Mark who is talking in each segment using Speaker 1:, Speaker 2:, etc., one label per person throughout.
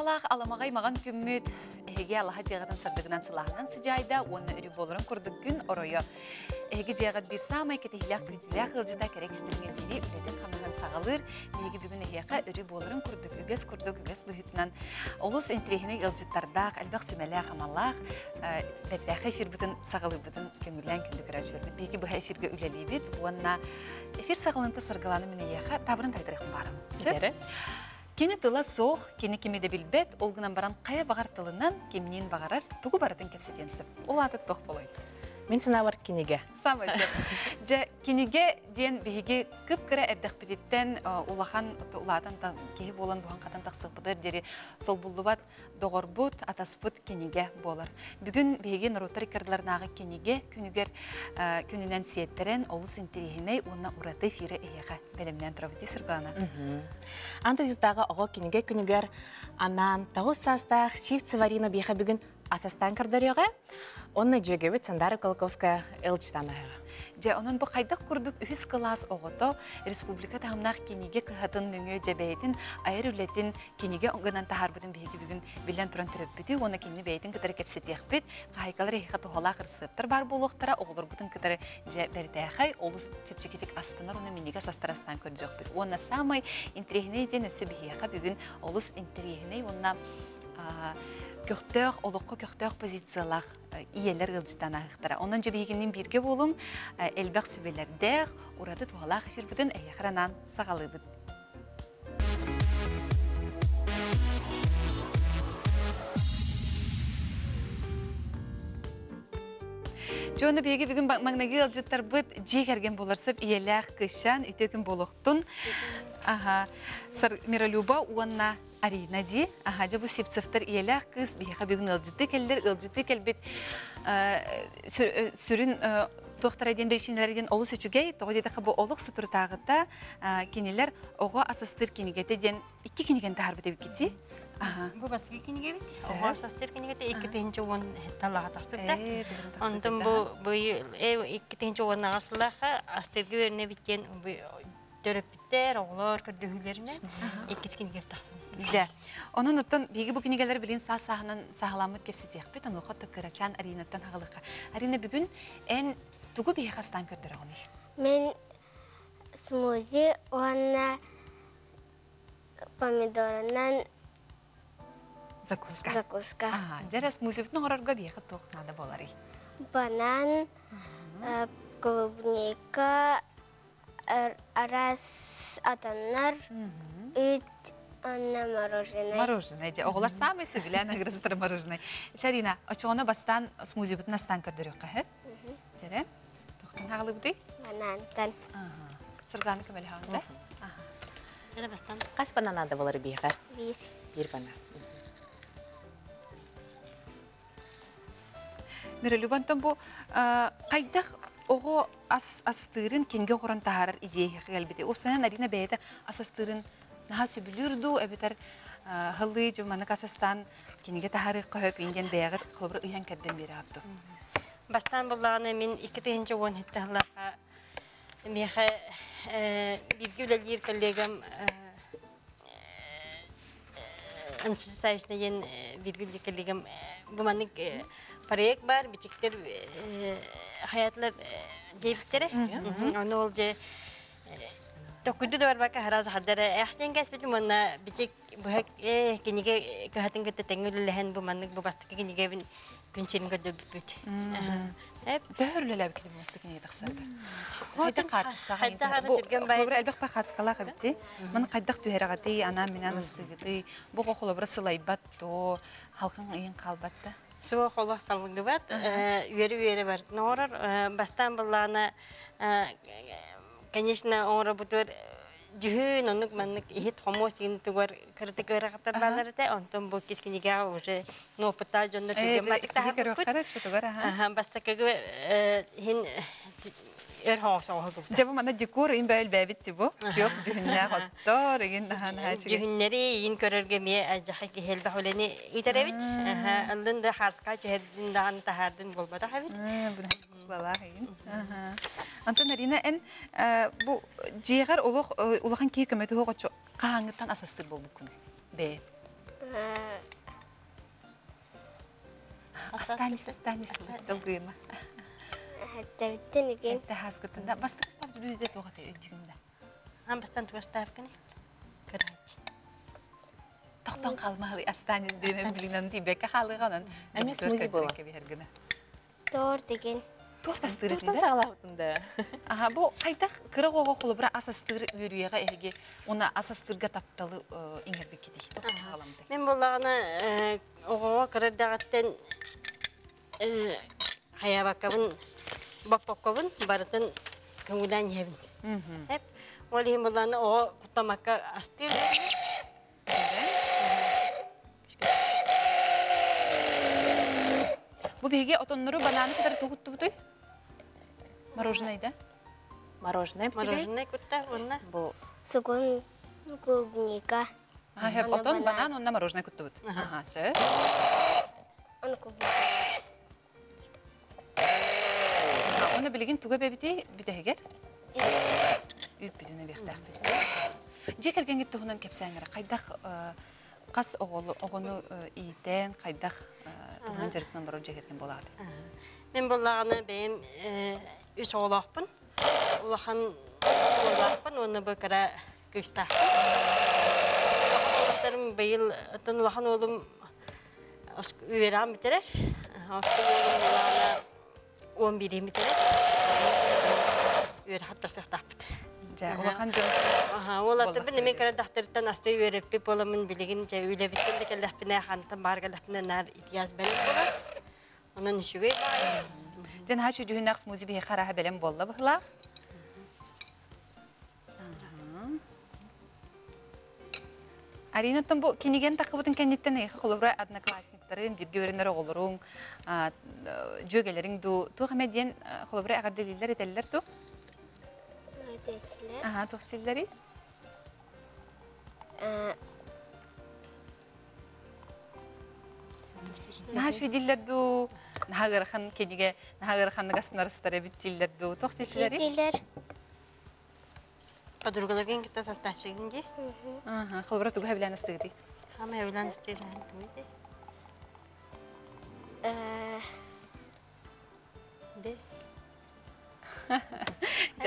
Speaker 1: Сағалақ аламағай маған күммет әйге Аллаха жеғатын сырдығынан сылағынан сыжайда, оны үрі болырын күрдік күн оройы. Әйге жеғат бір самай кетехілях күрзілях ғылжыда кәрек істерген бері үлетін қамыған сағалыр, әйге бүгін әйеқа үрі болырын күрдік үгес бұхытынан. Олыс интрихіне ғылжыттардақ, әлбәқ сүмәлі қамалақ, бәбәқ эфир бұтын сағалы бұтын көңілен күндік рәшілді. Бейгі бұға эфирге үләлі бет, онына эфир сағалынты сырғыланы мен әйеқа табырын тайдырықын барым. Кені тыла соқ, кені кемеде білбет, олғынан баран қая бағар тылынан кемнен бағарар, тұғы баратын кепсетенсіп. Ол аты тоқ болайды.
Speaker 2: Мен сына бар кенеге.
Speaker 1: Самай сеп. Кенеге ден бейге күп-кірі әрдіқ бедеттен улахан ұладан кейі болан бұған қатын тақсық бұдыр дері сол бұлды бат доғыр бұд, атас бұд кенеге болар. Бүгін бейге нұрутар кардыларынағы кенеге күнігер күнінен сиеттерін олыс интерегіней онына ұраты фирі әйеға бәлімнен тұрабыды сырғана.
Speaker 2: Антадюттағы оғы кенеге күнігер анан тағу састақ сивцы варина бейға бүгін асастан кірдіріға, оны жөгебет Сандара Колковская элчтанаға.
Speaker 1: Onun bu qaydak kurduk ühüs kılas oğudu, Respublika tamnaq kenige kıhatın nüngü cebeytin, ayır ületin kenige onganan taharbudun beygi bugün bilen turan türüp bütü, onu kenini beytin kıtırı kepsetiyek bit, qaykalar ehiqat oğala qırsıttır bar buluqtara, oğulur budun kıtırı berdeğay, olus çöpçeketik astınar, onu miniga sastarastan kördük bit. Ona samay intrihine edin ösü behiqa bugün olus intrihine, ona köktör, oluqqa köktör pozisiyalar iyeler gılcıdan ağıqtıra. Onun cebeyiginin birge bolun, elbaq sübelerdəq, uradı tuğalaq işir bütün əyyəqranan sağalıbıd. Жоны беги бүгін маңнаги алжыттар бұд жек әрген боларсып, иеләқ кышан, үтекін болуқтын. Сар Миралюба, уанна Арина ди, жабу сепцевтер иеләқ кыз, бейха бүгін алжыты кәлбет сүрін тоқтар әден бершінлерден олы сөчугей, тоғы деді қабы олық сұтыр тағыта кенелер оға асастыр кенегеті ден 2 кенеген тағар біті бекеті.
Speaker 3: Bu başka kinige bit. O sastır kinige de iki tençe on talağa taksıpta. Ondan bu iki tençe on ağaslaha astır güverne biten bu törepter oğlar kördühülerine iki kinige taksın.
Speaker 1: Ja. Onun utan bigi bu kinigeler bilin sağsahanın sağlamlık kepsetiyek bit onu xatta kıraçan Arina'dan hağılıqa. Arina bugün en tuğu bir xastan kördür onu.
Speaker 4: Men smoothie ona pomidorundan
Speaker 1: Закуска. Жарас музевтің орарға бейхі тоқнады болары.
Speaker 4: Банан, клубника, арас атанар, үт, анна мороженое.
Speaker 1: Мороженое. Оғылар самайсы білән агрыстыр мороженое. Шарина, очуғына бастан смузевтің астан көрдір өққа, хэ? Жаре? Тоқтың ағылы бұды?
Speaker 4: Банантан.
Speaker 1: Сырданы көмелі хағында?
Speaker 3: Жаре бастан.
Speaker 2: Қас бананады болары бейға? Bir банан.
Speaker 1: Миралюбантан бұл қайдақ оғы астырын кенге құран тағарар идея қағалбеті. Осынан Арина бәйді асастырын наға сөбілірді, әбетер ғылы жуманық асастан кенге тағары қойып енген бәйғыт қылыбыр ұян кәдден бері абды.
Speaker 3: Бастан бұлағына мен 2-10 он хеттағылаға меға бірге үләлер коллегам Ансыз сайысына ен бірге үләлер коллегам бұманық проект бар, бичіктер hayatlar deybittері. Onu olca Tokudu da var baka harazı haddara. Ahten kesbetim ona biçik bu kenige kahatın kete tengülülen bu manlık bu bastık kenige bin gün senin gördü büt.
Speaker 1: Hep dörlüler bir kelime bastık kenige taksardı.
Speaker 3: Hayda
Speaker 1: qartısqa
Speaker 3: hayda Türkmen bay.
Speaker 1: Xobra elbaq baxatskala qabti. Men qaydaq tuheragati ana minan astıgıdı. Bu xolobra sılaybat to halkın ayın qalbatda.
Speaker 3: Suğa qola salgı bat. Üyeri var. Norar bastan ballana конечно, он работает дюхин, он манник ихит хомосин тугар критик рахатарлар те, он там бокис книга уже но опыта жонно тугар матик баста кеге хин эрхос олду.
Speaker 1: Жабы мана декор ин бәл бәбит тибу. Жоқ дюхиннә хатта реген хана
Speaker 3: ши. Дюхиннәри ин көрергә ме ажахи хел бахулени итеребит. Андан да харска җәһәдин дан тахадин булбада хәбит.
Speaker 1: Vallahi. Антон Арина en bu ciğer ulağın ki hükümeti hoğaçı qahangıtan asastır bu bugün. Be. Астанис долгыйма.
Speaker 4: Хаттабиттен икен.
Speaker 1: Этте хаскытында бастыкыстар дүрүзде тоғаты өттігімді.
Speaker 3: Амбастан тугастар кene. Карач.
Speaker 1: Тоқтан қалмалы Астанис бемен білінен дейбекке қалығанын.
Speaker 2: Әмес музи бола.
Speaker 4: Тор деген.
Speaker 1: Торт астыры
Speaker 2: Туртан
Speaker 1: дейді.
Speaker 2: сағалағытында.
Speaker 1: Аха, бұл қайдақ қырық оға қолы бұра асастыр өрүйеға әйге, оны асастырға тапталы еңербек кетейді. Тоқтан сағаламды.
Speaker 3: Мен болағына оғуға кырардағаттен хаябаккабын, баппаккабын, барытын көңілән ебін. Хеп, ол ең болағына оға құттамаққа астыр.
Speaker 1: Бұл беге отонныру бананы кадар туғытты бұтой? Мороженое, да?
Speaker 2: Мороженое.
Speaker 3: Мороженое күтті, онна.
Speaker 2: Бұл
Speaker 4: Сугун клубника.
Speaker 1: Хеп,
Speaker 4: Оны
Speaker 1: отон
Speaker 4: банан.
Speaker 1: банан, онна мороженое күтті бұт. Аха, сөз.
Speaker 4: Он клубника.
Speaker 1: Оны білген туға бәбіте бүтәгер? Үп бүтіне бектақ бүт. Жек әрген кетті ғынан кәпсәңірі. Қайдақ қас оғыны ийтен, қайдақ тұғынан жарықтан бұрын жек әрген болады.
Speaker 3: Мен болағына бәйім үс оғылақпын. Олақан оғылақпын, оны бұқыра күстақпын. Оғылақтарым бәйіл ұтын олақан олым үйерам бітерер. Оқты олым олағына 11 бітерер. Үйер хаттар сақтақпыд.
Speaker 1: Олақан жөн.
Speaker 3: Оларды бір немен кәрі дақтырыттан асты үйеріппі боламын білеген жа үйлі біткенді кәлдәппіне қанытын бар кәлдәппіне нар итияз бәлем болар. Onunüşüge var.
Speaker 1: Jan ha şu düğünaks muzi bir xaraha belem bolla bıhla. Arina tam bu kinigen takıbıtın kenditten ne xolubra adnaklassniklerin bir görünleri olurun, jөгelerin du tu hamediyen xolubra agardeliler eteller tu.
Speaker 4: Öğreticiler.
Speaker 1: Aha tofsilleri. Nah şu diller du nahagarxan keniga nahagarxan gasnarstara bitiller du tofsilleri.
Speaker 4: Öğreticiler.
Speaker 3: Подругаларген kita sastahçıgınca.
Speaker 1: Aha xolubra tu gabilan astigdi.
Speaker 3: Ama evlen istiyorlar. De.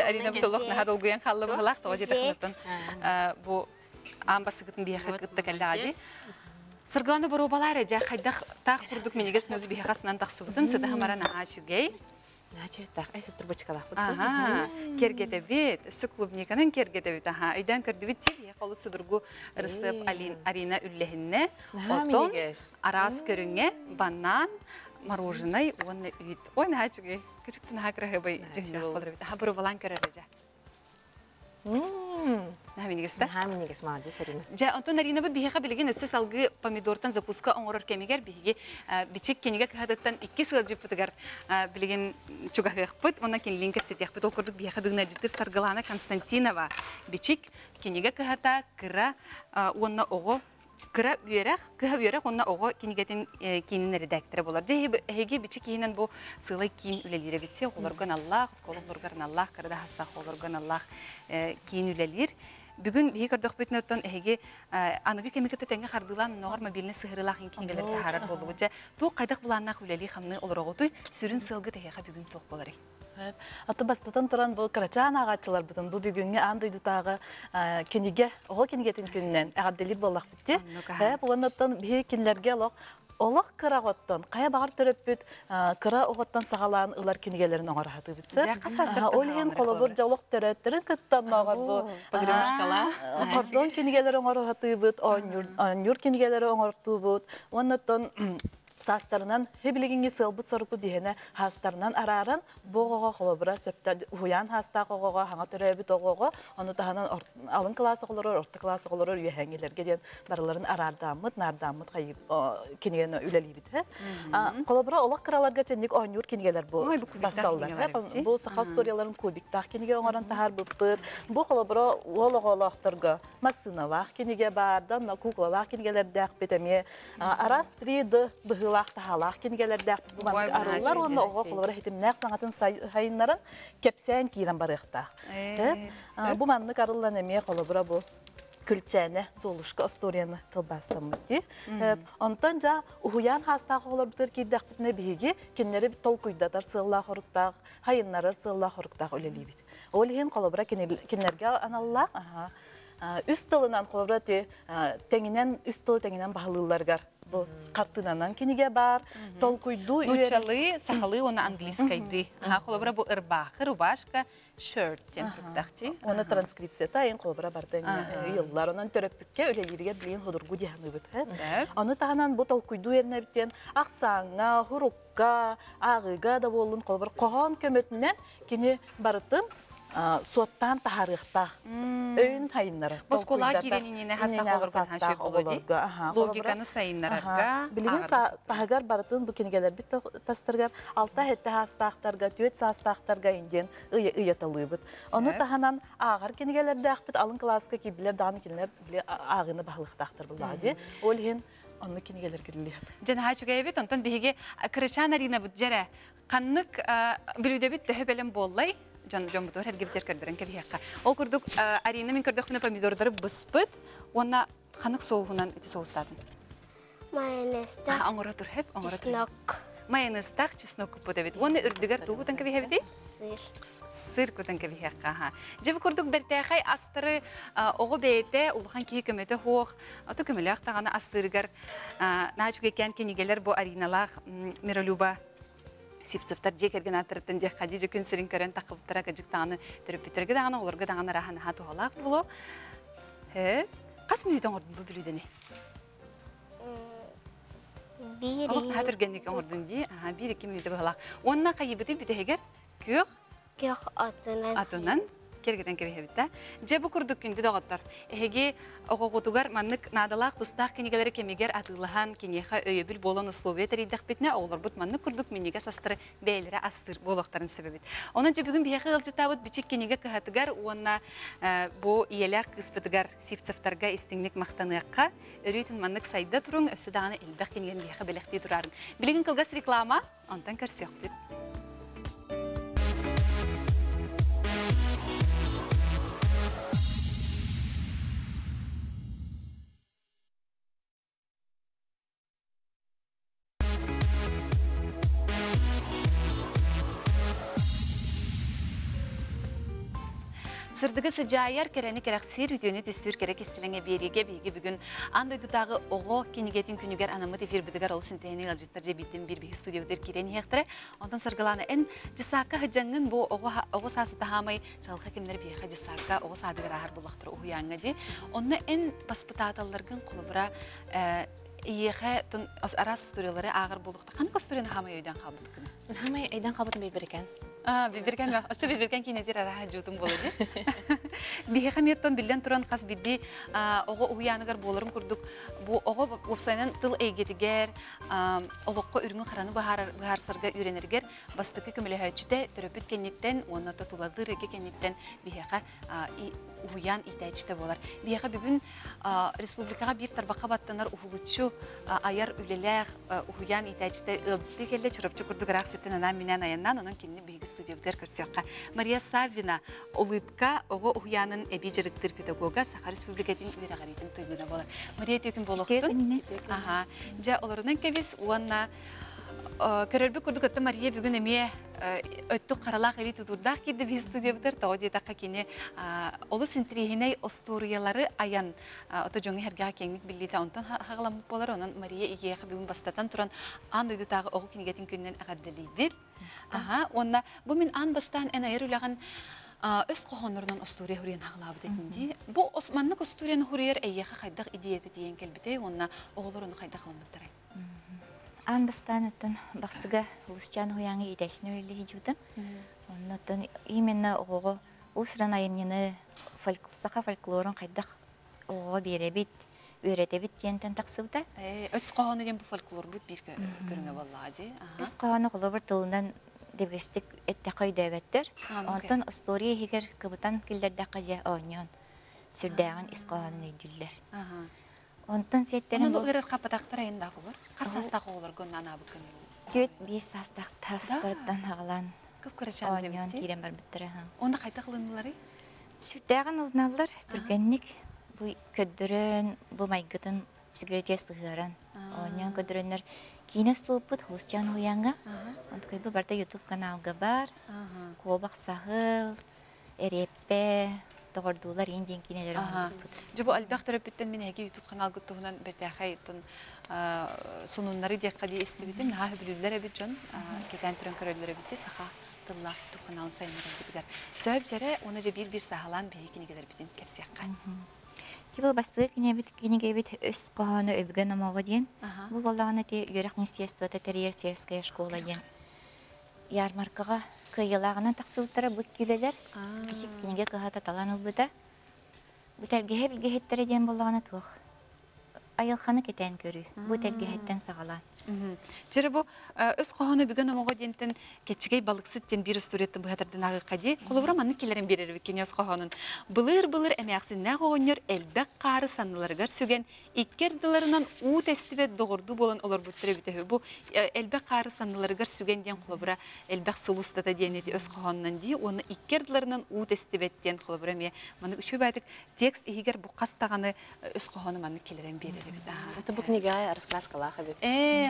Speaker 1: Arina butuluk nahad olguyan xallı bıhlaq toğadı taxınıtın. Bu ambasıgıtın bir yaxıqıtta kəlli adi. Sırgılanı buru balayra ja xaydaq taq turduk meniges muzi bir yaxasından taqsıbıtın sıda hamara naha şügey.
Speaker 2: Наче так, эсэ турбочкалах.
Speaker 1: Ага, кергете бит, су клубниканын кергете бит. Ага, үйден кірді бит тип, яқалы судыргу рысып Арина үллехінне, отон, арас көріңе, банан, мороженое, оны үйт. Ой, наға чүге, күчіктің хақырығы бай жүхінақ болыр бит. Аха, бұры балан көрір жа. Наға менігесті?
Speaker 2: Наға менігес, молодец, Арина.
Speaker 1: Ja, ondan Arina bu bihiqa bilgin üstü salgı pomidortan zapuska oңорор kemiger bihiga biçik keniga kahadattan 2 sıl jiptigar bilgin çugahıqpıt. Ondan ken link setiyaqpıt okurduk bihiqa bugün jitir Sargılana Konstantinova biçik keniga kahata kıra onna oğo kıra üyerak onna oğo kenigatin kininin redaktörü bolar. Hege biçik kinen bu sılay kin üleleri bitse oğulurgan Allah, skololurgan Allah, kırda hasta oğulurgan Allah kin ülelir. Bugün bir kadar dokbetne otan ehge anıgı kemikte tenge kardılan norma biline sıhırlaq inkingeler taharat boluğuca tu qaydak bulanaq üleli xamны oloroğutu sürün sılgı teheqa bugün toq bolary.
Speaker 5: Аты бастатан туран бу карачан агачылар бутун бу бүгүнгө андай дутагы кениге ого кенигетин күннен агаделир боллак битти. Бу оннотон бие кинлерге лок олох кыраготтон кая багар төрөппүт кыра оготтон сагалаан ылар кенигелерин оңорахаты битсе. Олген колобур жолок төрөттөрүн кыттан ногор бу.
Speaker 2: Погремушкала.
Speaker 5: Кордон кенигелери оңорахаты бит, онюр кенигелери оңортуу бут. Оннотон састарынан хебилигинге сылбыт сорупу бихене хастарынан араран боғоға холобура сөпті хуян хаста қоғоға хаңа төрөбіт оғоға оны таханан алын классы қолырыр, орта классы қолырыр үйәңгелерге ден барыларын арардамыт, нардамыт қайып кенеген үлелейбіт. Қолобура олақ қыраларға чендік оңюр кенегелер бұл бассалдар. Бұл сақа сторияларын көбіктақ кенеге оңаран тахар бұппыт. Бұл қолобура олық-олақтырға массыналақ кенеге бардан, куклалақ кенегелерді ақпетеме арас 3D бұғыл Лах кенигелерде бу арылар онда ого колора хитимнак саңатын хайыннарын кепсен кирен барыкта. Бу манны карыллан эме колобура бу күлчәне золушка историяны тылбастамыды. Онтан жа уян хастағы олар бутыр киддақ битне биги киннери тол куйдатар сылла хоруктақ, хайыннары сылла хоруктақ өлелибит. Ол хин колобра киннерге аналлақ, үст тылынан колобра теңинен үст тылы теңинен баһалыларгар. Бу картынанан киниге бар, тол куйду
Speaker 1: Нучалы, сахалы, оны английскайды. Колобра бу ырбахы, рубашка, shirt ден турдахти.
Speaker 5: Оны транскрипцията ен колобра бардын йыллар. Онан төрөппүкке өлелерге билин ходургу дияны бит. Аны таханан бу тол куйду ерне биттен аксаңа, хурукка, агыга да болун колобра кохон көмөтүнөн кини барытын соттан тахарыхта өйін хайыннары.
Speaker 1: Боскола киренинене хастақ олырған хаши болады. Логиканы сайынларарға.
Speaker 5: Білген тахагар барытын бұл кенегелер бит тастыргар, алта хетті хастақтарға, түйет састақтарға инден ұйатылы бұд. Оны таханан ағар кенегелерді ақпыт алын класска кейбілер дағаны келер ағыны бағылықтақтыр бұлады. Ол хен оны кенегелер келеледі.
Speaker 1: Жана хачуга ебет, онтан беге крышан арина бұд жәрі. Қаннық білуде бит төхі бәлем боллай. Жон бутор херге битер кырдырын кебиякка. Ол курдук арина мен кырдык мына помидордары быспыт. Онна ханык соугунан ити соустадын.
Speaker 4: Майонезда.
Speaker 1: Аңыра тур хеп, аңыра тур.
Speaker 4: Чеснок.
Speaker 1: Майонезда чеснок купу дебит. Оны үрдүгөр тугутан кебиһебити?
Speaker 4: Сыр.
Speaker 1: Сыр кутан кебиякка. Жеби курдук бертехай астыры ого бейте улхан ки көмөтө хох. Ото көмөлөк таганы астырыгар начук экен кенигелер бу ариналах Миролюба сифцифтар жекерген атырыттын дек қадижі күн сірін көрін тақылыптыра кәжіктағаны түріппетерге дағаны, оларға дағаны раханы хаты олақ болу. Қас минуттан ордың бұл білудені? Олық хатыргеннеке ордың дей, 1-2 минуты болақ. Онына қайыбыды бүтігер көк?
Speaker 4: Көк
Speaker 1: атынан. Кергеден кебехебитта. Жебу курдук күнді доғыттар. Эге оғоғытугар маннык надалақ тұстақ кенегелері кемегер атылыған кенеха өйебіл болон условия тәрейдіқ бітіне оғылар бұд маннык курдук менеге састыры бәйлері астыр болуқтарын себебет. Оның же бүгін бейхі ғылжытауыд бичек кенеге кығатыгар, онына бұ иеләқ қыспытыгар сифцефтарға істіңнік мақтаныққа өрейтін маннык сайда тұрың өсі дағаны елбәқ кенеген бейхі бәліқті тұрарын. Білігін қылғас реклама, онтан көрсек бит. Сырдығы сыжайар кәрәні кәрәқсер үтіөні түстір кәрәк істіліңе береге бейге бүгін андойдутағы оғы кенегетін күнігер анамыт эфир бідігер ол сінтәйінің алжыттар жебейттен бір бейгі студиодер керен ектірі. Ондан сырғыланы ән жысаққа хыджаңын бұл оғы сасы тағамай жалға кемдер бейға жысаққа оғы садығыр ағар болақтыр ұяңы де. Онны ән баспытаталарғын құлыбыра иеға арас историялары ағыр болуқты. Қанық историяны хамай өйден қалбыт күні?
Speaker 2: Хамай өйден қалбытын бейбірген.
Speaker 1: Бибирген ба? Ошо бибирген кинетир араха жутум болду. Бихаметтон билден туран кас бидди ого уяныгар болорун курдук. Бу ого вебсайнан тыл эйгетигер, огокко үрүнгө караны бахар сарга үйренергер бастыкы көмөлөһөчүтө төрөпүт кенниктен, онна татуладыр эге кенниктен бихака уян итечте болар. Бихака бүгүн республикага бир тарбакка баттанар уфулучу аяр үлелер уян итечте ылжытты келе чурапчы курдук рахсеттен анан менен аяннан онун кинни биги студиядер көрсөкка. Мария Савина улыбка ого уянын эбижериктер педагога Саха Республикатын үйрәгаритин тыйгына болар. Мария төкүн болохтун. Аха. Жа олорунан кебис уанна көрөлбү курдук өттө Мария бүгүн эме өттү каралак эли тутурдак кирди би студиябытыр тоди такка кини олу синтрихиней осториялары аян ото жоңы херга кеңник биллите онтон хагаламып болар онон Мария иге бүгүн бастатан туран ан өйдү тагы огу кинигетин күннен агарделибир. Аха, онна бу мен ан бастан эн айрылаган өз кохонорунан остория хурен хаглабыт этинди. Бу Османнык осторияны хурер эйеха хайдак идеяты диен келбите, онна оголорун хайдак ламыттарай.
Speaker 6: Ан бастанаттан бақсыға ұлысчан хуяңы идәшін өлі хижудым. Оннаттан именно оғығы ұсыран айыннені сақа фольклорын қайдақ оғыға беребет, өретебет тиентен тақсыбыда.
Speaker 1: Өз қоғаны ден бұл фольклор бұд бір көріңе баллади.
Speaker 6: Өз қоғаны қолы бір тылынан дебестік әтті қойды әбеттер. Онтан история хегер кыбытан келдерді қажа оңын сүрдәғын іс қоғаны өйділдер. Онтон сеттерин
Speaker 1: бу ырыр капатактар айында болор. Касастак олор гон ана бу күн.
Speaker 6: Көт 5 састак тастырдан агалан.
Speaker 1: Көп көрөшөн
Speaker 6: тирен бар биттер.
Speaker 1: Онда кайта кылынулары?
Speaker 6: Сүттөгөн улналар түргенник бу көддөрөн бу майгытын сигарете сыгыран. Онян көддөрөннөр кине столпут хулчан хуянга. Онткой бу барда YouTube каналга бар. Кобак сахыл, эреппе, тогордулар индин кинелер оңдуппут.
Speaker 1: Жобо албах терапевттен мен эги YouTube канал гыттугунан бертахай тон сонуннары декка ди истибитим на билүлөр эбит жон кетен түрөн көрөлөр эбит саха тылла YouTube каналын сайнырын дигер. Сөп жере оны же бир сахалан бейкинигелер битин кепсякка.
Speaker 6: Кибыл бастыгы кинеге бит өс коханы өбгөн омого ден. Бу боллаганы те Юрак министерство Терьер сельская школа ден. Ярмаркага кыйылагынан таксыбыттара бут күлелер. Кишик кинеге кыхата талан ылбыта. Бутелге билгехеттере ден боллаганы тух. Айылханы кетен көрү. Бутелге хеттен сагалан.
Speaker 1: Жере бу өс коханы бүгөн омого дентен кетчигей балыксыттен бир стуретте быхатырдан агы кади. Колобура манны келерин берер биккен өс коханын. Былыр эмяксинне гоннор элбек кары санныларгар сүген иккер дыларынан у тестибет догорду болон олор буттыра бите. Бу элбек кары санныларгар сүген ден колобура элбек сылустата денети өс коханынан ди. Оны иккер дыларынан у тестибеттен колобура ме маны үчө байтык текст игер бу кастаганы өс коханы манны келерин берер бите.
Speaker 2: Это бу книга раскраскалаха бит.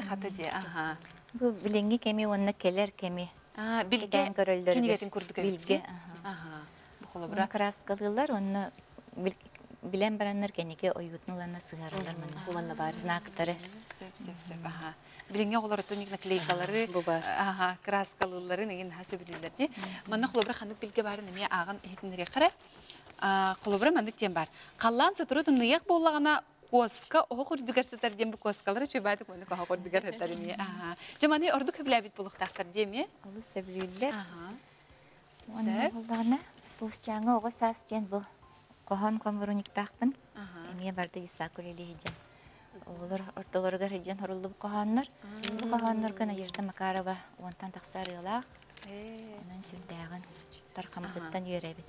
Speaker 1: Хата де, ага.
Speaker 6: Бу биленги кеми онна келер кеми.
Speaker 1: Билге кинигетин курдук
Speaker 6: билге.
Speaker 1: Ага. Бу колобура
Speaker 6: Краскалылар онна билен бараннар кенеге оютнулана сыгаралар
Speaker 2: Манна бар.
Speaker 6: знактары.
Speaker 1: Сеп, ага. Билинге олоротун ник наклейкалары, ага, краскалылары неген хасы билилер ди. Манна колобура ханык билге барын эме агын этинере кара. Колобура мандык тем бар. Каллан сотурутун ныяк боллагана коска оғыр дүгерсетер дем бу коскалары чөбәдік оны оғыр дүгерсетер деме. Жаманы ордук хөбләбит булуктактар деме.
Speaker 6: Алу сөбүллер.
Speaker 1: Оны
Speaker 6: болдана слушчаңы оғы састен бу кохан комруниктакпын. Эме барды исакулели хиҗан. Олар ортолорга хиҗан хорулду коханнар. Бу коханнар кына Ерде Макарова онтан таксарыла. Онан сүлдәгән таркамдыктан йөрәбит.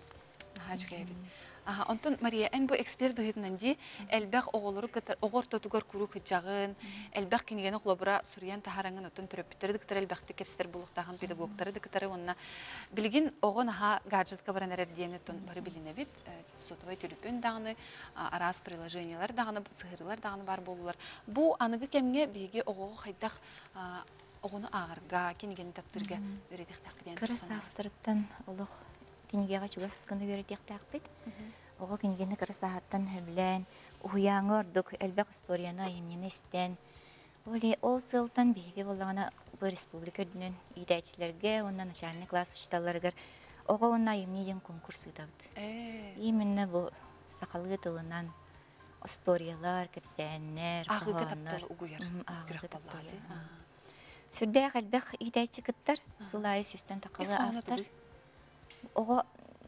Speaker 1: Онтон Мария, эн бу эксперт быһытынан ди, элбэх оголору кытар огор тотугар куру хыжагын, элбэх кинигени хлобура сурьян тахараңын отон төрөпүттөрү дыктар элбэхти кепстер булуктаган педагогтары дыктары онна билигин огон аха гаджетка баранер диене тон бары билине бит, сотовой телефон даганы, арас приложениялар даганы, сыгырылар даганы бар болулар. Бу аныгы кемге биги ого хайдах огону агырга, кинигени таптырга өретек такден.
Speaker 6: Кырыс астырыттан олуг кинигега чугас кыны өретек такпыт. Ого кинигени кырыс аттан хөблән, уяңы ордук элбек историяны эмнени истен. Ол сылтан биги боллагана бу республика дүнөн идәчләргә, оннан начальный класс учталарга ого онна эмнеден конкурс итабыт. Именно бу сакалгы тылынан историялар, кепсәннәр,
Speaker 1: агы угуяр.
Speaker 6: Сүрдә элбек идәчи кыттар, сылай сүстән такалы автор. Ого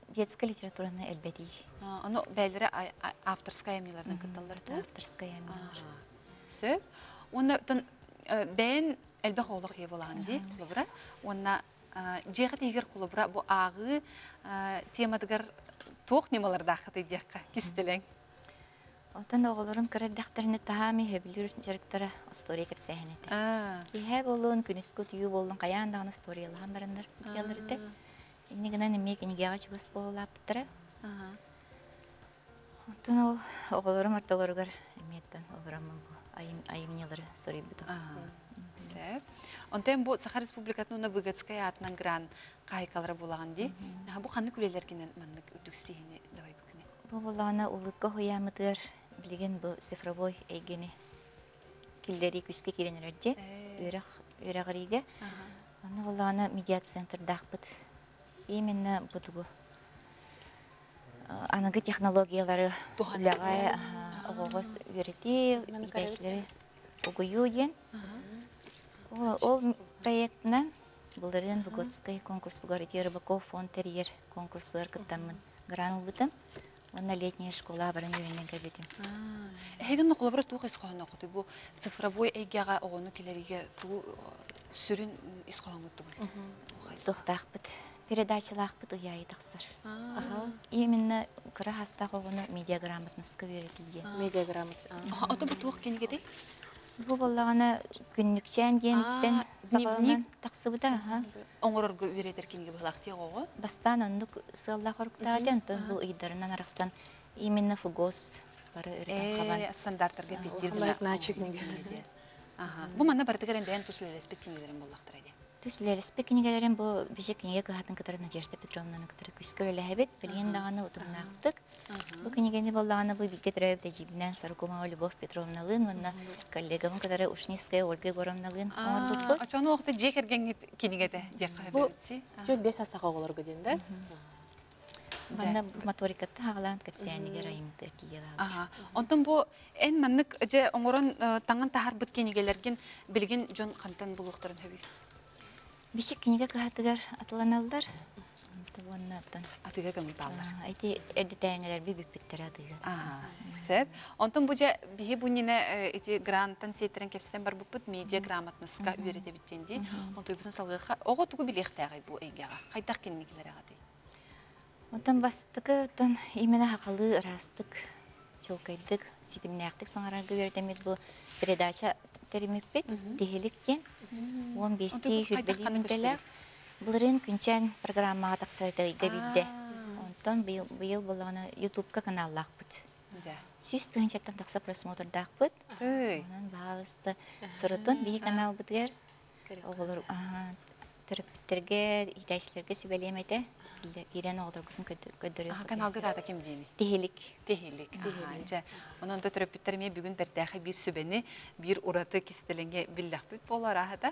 Speaker 6: детская литератураны элбети.
Speaker 1: Оно бәлере авторская эмнелерден кытталар да?
Speaker 6: Авторская эмнелер.
Speaker 1: Сөп. Онна бән элбек олық е болған ди, құлыбыра. Онна жеғат егер құлыбыра бұ ағы темадығар тоқ немаларды ақыты дейққа кестелең.
Speaker 6: Отан оғылырын кірәддәқтеріні тағами хөбілер жүріктері история кепсәйінеті. Кейхә болуын, күніскі түйі болуын қаяндағын историялыған барындар келірді. Инегінен емек инегеға чүгіс болуылап бұттыры. Отан ол оғылырым артылырығар еметтен оғырамын бұл айымнелері сорей бұды.
Speaker 1: Онтен бұл Саха Республикатын оны Выгодская атынан гран қайқалары болаған дей. Бұл қанды күлелеркенен мәнік үдікстейіне давай бүкіне?
Speaker 6: Бұл болағына ұлыққа қоямыдыр білген бұл цифровой әйгені келдері күске керенерді өрағыриге. Оны болағына медиа-центрдақ бұд. Именно бұдығы анығы технологиялары үліғай оғыз өреті, идәшілері ұғыю ден. Ол проектінен бұлырын Выгодская конкурсуғар еті Рыбаков фонд терьер конкурсуғар күттамын гран ұлбытым. Онна летняя школа барын үйренен кәбетім.
Speaker 1: Әйгін ұқылабыра туғы исқоған оқыды. Бұл цифровой әйгеға оғыны келеріге туғы сүрін исқоған ұтты бұл.
Speaker 6: Тұқтақ бұд. Передачалақ бұд ұяйы тақсыр. Именно күрі хастақ оғыны медиаграмматнысқы өретілге.
Speaker 2: Медиаграммат.
Speaker 1: Оты бұл туғы кенеге дей?
Speaker 6: Бұл болағына күннікчен деңттен сағалынан тақсы бұда.
Speaker 1: Оңырырғы өретер кенеге бұлақ тек оғы?
Speaker 6: Бастан ондық сыллақ ұрықтағаден, бұл ұйдарынан арақсан именно фугос бары өрөтен қабан.
Speaker 1: Стандарттарға беттер
Speaker 2: Хамайк начик неге.
Speaker 1: Бу манна бардыгар энден тусулелеспет кинилерин боллактыр эди.
Speaker 6: Түслелеспе кинигелерин бу биже киниге кыхатын кытары Надежда Петровнаны кытары күскөр элебет билген даганы утумнактык. Бу кинигени боллаганы бу билге төрөп да жибинен Саркумова Любовь Петровналын, мына коллегам кытары Ушниская Ольга Горомналын оңордукпу.
Speaker 1: Ачаны вакытта жекерген кинигеде жекка
Speaker 2: Бу
Speaker 1: берди.
Speaker 2: жөт 5 састаға олар көден да.
Speaker 6: Мана моторикатта хагалан кепсәнеге районда киева.
Speaker 1: Онтон бу эн маннык же оңорон таңын тахар бут кинигелерген билген жон кантан булуктарын хөбү.
Speaker 6: Бишек киниге кыхатыгар атыланалдар. Тубоннаттан.
Speaker 1: Атыга гымталлар.
Speaker 6: Айти эдитәңеләр бипиттер атыга.
Speaker 1: Сәп. Онтон бу же бихи бунине эти гранттан сетерен кепсен бар бупут медиа грамотностька үйрәтә биттенди. Онтон бу салгыга ого тугу билектәгы бу эйгәгә. Кайтак кинигеләр агаты.
Speaker 6: Отан бастыкы, отан именно хакалы растык, чолкайдык, ситимнәктик саңарарга бердемет бу передача теримеппет, дехеликтен, 15-ти хүрбелимделер. Булырын күнчән программага таксырды габидде. Онтан быйыл булганы YouTube-ка каналлакпыт. Сүз тыгынчаттан такса просмотрдакпыт. Онан баалысты сұрытын бей канал бітгер. Оғылыр түріптерге, итәшілерге сөбелеметі. Ирен оғылыр көддірі.
Speaker 1: Каналды дата кем дейіні?
Speaker 6: Техелик.
Speaker 1: Техелик. Онын да түріптерме бүгін бірдәқі бір сөбені, бір ұраты кестелінге білдәқ бүт болар ағыда.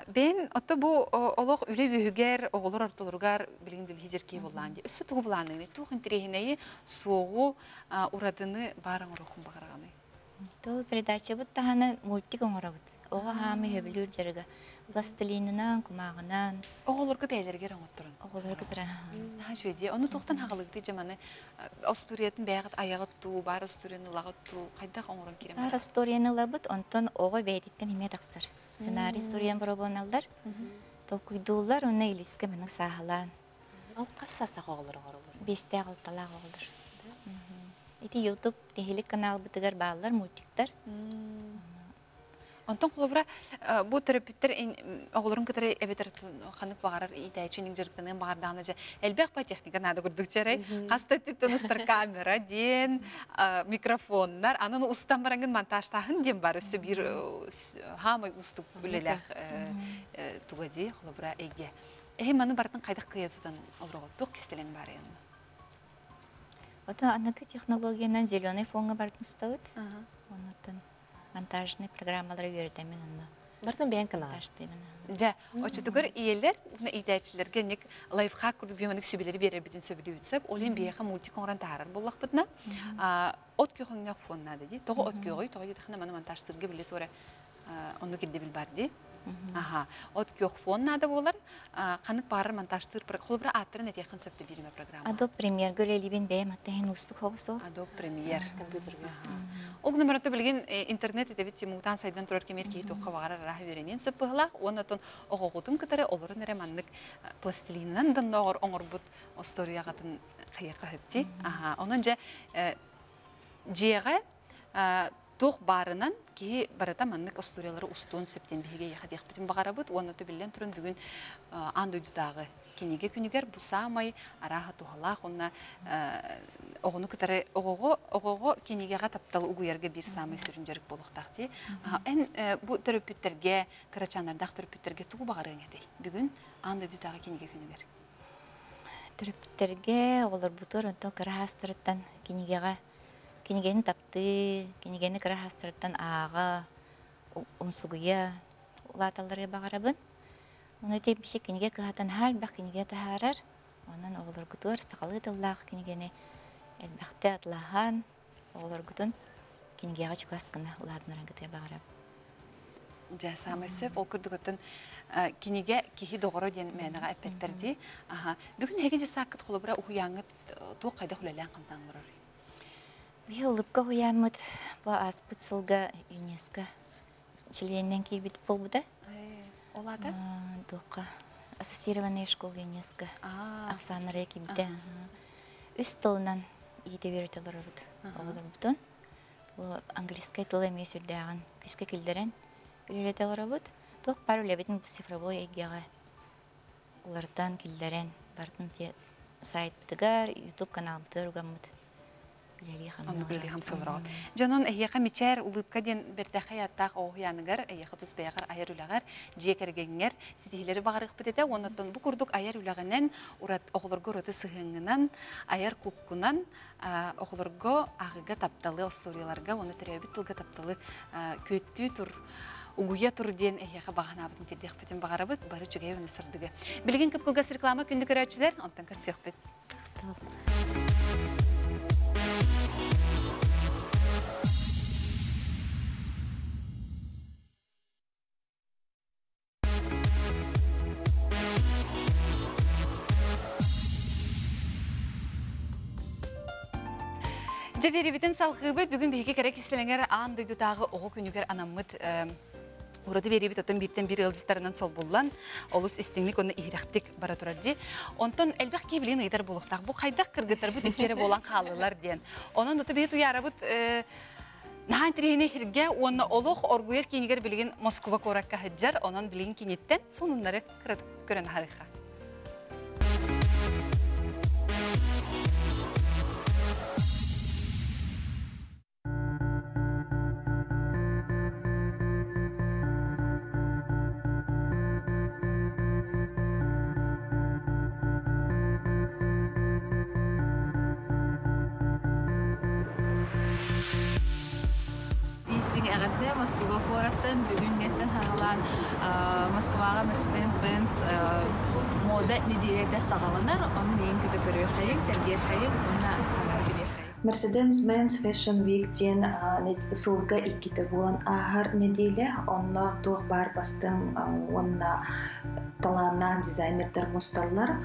Speaker 1: Бен отты бұл олық үлі бүйігер, оғылыр артылырғар білген білгі жеркей болған де. Өсі тұғы болғаныңы, тұғын тірегінеyi соғу ұратыны барың ұрықын бағырғаны.
Speaker 6: Бұл передача бұд тағаны мультик оңыра бұд. Оға хамы хөбілер жарыға. Пластилинынан, кумағынан.
Speaker 1: Оғылырғы бәйлерге раңыттырын?
Speaker 6: Оғылырғы тұран.
Speaker 1: Жөйде, оны тоқтан хағылықты жаманы Астуриятын бәғіт аяғыт ту, бар Астурияны лағыт ту, қайдақ оңырын керем?
Speaker 6: Бар Астурияны лағыт, онтан оғы бәйдеттен еме тақсыр. Сценарий Астуриян бұры болналар. Тол күйдуылар, оны еліскі міні сағылан.
Speaker 2: Алып қас састақ оғылыр оғылыр?
Speaker 6: 5-те ағылталақ оғылыр. Эти YouTube техелик канал бітігер бағылар, мультиктар.
Speaker 1: Онтон қолыбыра, бұл терапевттер оғылырын кітірі әбетер қанық бағарар идәйчінің жырықтының бағардағына жа әлбәқ ба техника нады күрдік жарай. Қаста түттіністір камера, ден, микрофонлар, анын ұстан бараңын монтажтағын ден бар. Өсі бір хамай ұстық бүлеләқ туғади қолыбыра әйге. Маны бардың қайдақ қия тұтан олырғыттық кестелен бар ең.
Speaker 6: Ота аннакы технологиядан зеленый фонға бардың ұстауыд. Онытын монтажный программалары үйретемен онны.
Speaker 2: Бардың бәйін қанағы?
Speaker 1: Жа, очытығыр иелер, идәйчілерге нек лайфхак күрді бейманық сөбелері берер бетін сөбелі өтсіп, олен бейеқа мультик оңыран тағарар болақ бұдына. От күйіғіңнақ фоннады де. Тоғы от күйіғі, тоғы едіқіна маны монтажтырғы білет оры оны келді біл бар де. От күйіғ фоннады болар, қанық барыр монтажтыр, қолыбыра аттырын әтеқін сөпті беріме программа.
Speaker 6: Adobe Premiere гөлелебен бәйім аттайын ұстық оғысы ол?
Speaker 1: Adobe Premiere компьютерге. Ол күні білген интернет етебетте мұғтан сайдан тұрар кемер кейті оққа бағарар рахы веренен сөп бұғылақ, онатын оғығудың күтірі олырын әрі маннық пластилинынан дұнда оңыр бұд осторияғатын қияққа хөпте. Оның жа жеға тоқ барынан ке барата маннык историялары устуын септен биге яхадык битин багара бут онаты билен турун бүгүн андойдутагы кенеге күнүгер бу самай араха тухалак онна огону кытары огого кенегега таптал угуярга бир самай сүрүнжерик болуктакти эн бу терапевттерге карачанардак терапевттерге тугу багарың эди бүгүн андойдутагы кенеге күнүгер
Speaker 6: терапевттерге олар бутур онто карахастырыттан кенегега Кенегені тапты, кенегені кірахастырыттан аға, умсугуя, улаталары бағарабын. Оны теп біші кенеге кіғатан хал бақ кенеге тахарар. Онан оғылар күтір, сақалы дыллақ кенегені әлбәқті атлаған, оғылар күтін кенегеға чуқасқына ұладын араңғытай бағараб.
Speaker 1: Жа, самайсып, ол күрді күтін кенеге кехи доғыру ден мәніға әппеттерді. Бүгін әгеде сақыт қолыбыра ұхуяңыт туық қайда құлайлан қымтан ұрыр.
Speaker 6: Би улыбка хуямыт, ба аспыт сылга ЮНЕСКО членнен кейбит болбуда.
Speaker 1: Олады?
Speaker 6: Доққа. Ассоциированная школа ЮНЕСКО. Оксана Рекибде. Үс тылынан иде беретелер бут. Олар бутон. Бу английский тыл эмес үрдәгән күскә килдерен үйрәтәләр бут. Доқ бар үләбетен бу цифровой эгега. Улардан килдерен бартын те сайт битгәр, YouTube канал битгәр гаммыт. Bilegi xanım.
Speaker 1: Onu bildi ham solraat. Janon ehyaqa miçer ulupka den berde hayatta oğuyanıgar ehyaqa tus beğer ayar ulagar jekergenger sitileri bağırıp bidede ondan bu kurduk ayar ulaganen urat oğulurga urаты sığınınan ayar kukkunan oğulurga ağıga taptalı istoriyalarga onu teröbit tılga taptalı köttü tur Угуя турден эхяха бағанабытын тердеқ бітін бағарабыт, бары чүгей өні сырдығы. Білген кіп қылғас реклама күнді көрәтшілер, онтан көрсек біт. Жабері бітін салқыбыт, бүгін бейге керек істеліңер аң дүйдутағы оғы күнігер анамыт Урады беребит отын биттен бир ылдыстарынан сол боллан, олус истеңлик оны ирақтик бара турарди. Онтон элбек кебилин ыйдар болуқтақ. Бу қайдақ кыргыттар бұд иккері болан қалылар ден. Онын ұты бейт уярабыт нахан тірейіне хирге, оны олық оргуер кейінігер білген Москва коракка хаджар, онын білген кейінеттен сонунлары көрін харыға.
Speaker 7: Москва городтан бүгүнгеттен хагылан Москвага Mercedes-Benz мода неделеде сагаланар, оны мен күтө көрөй хайын, Сергей хайын, оны биле хайын.
Speaker 8: Mercedes-Benz Fashion Week ден сылга икките болан ахар неделе, онна тух бар бастың онна талана дизайнердар мусталлар,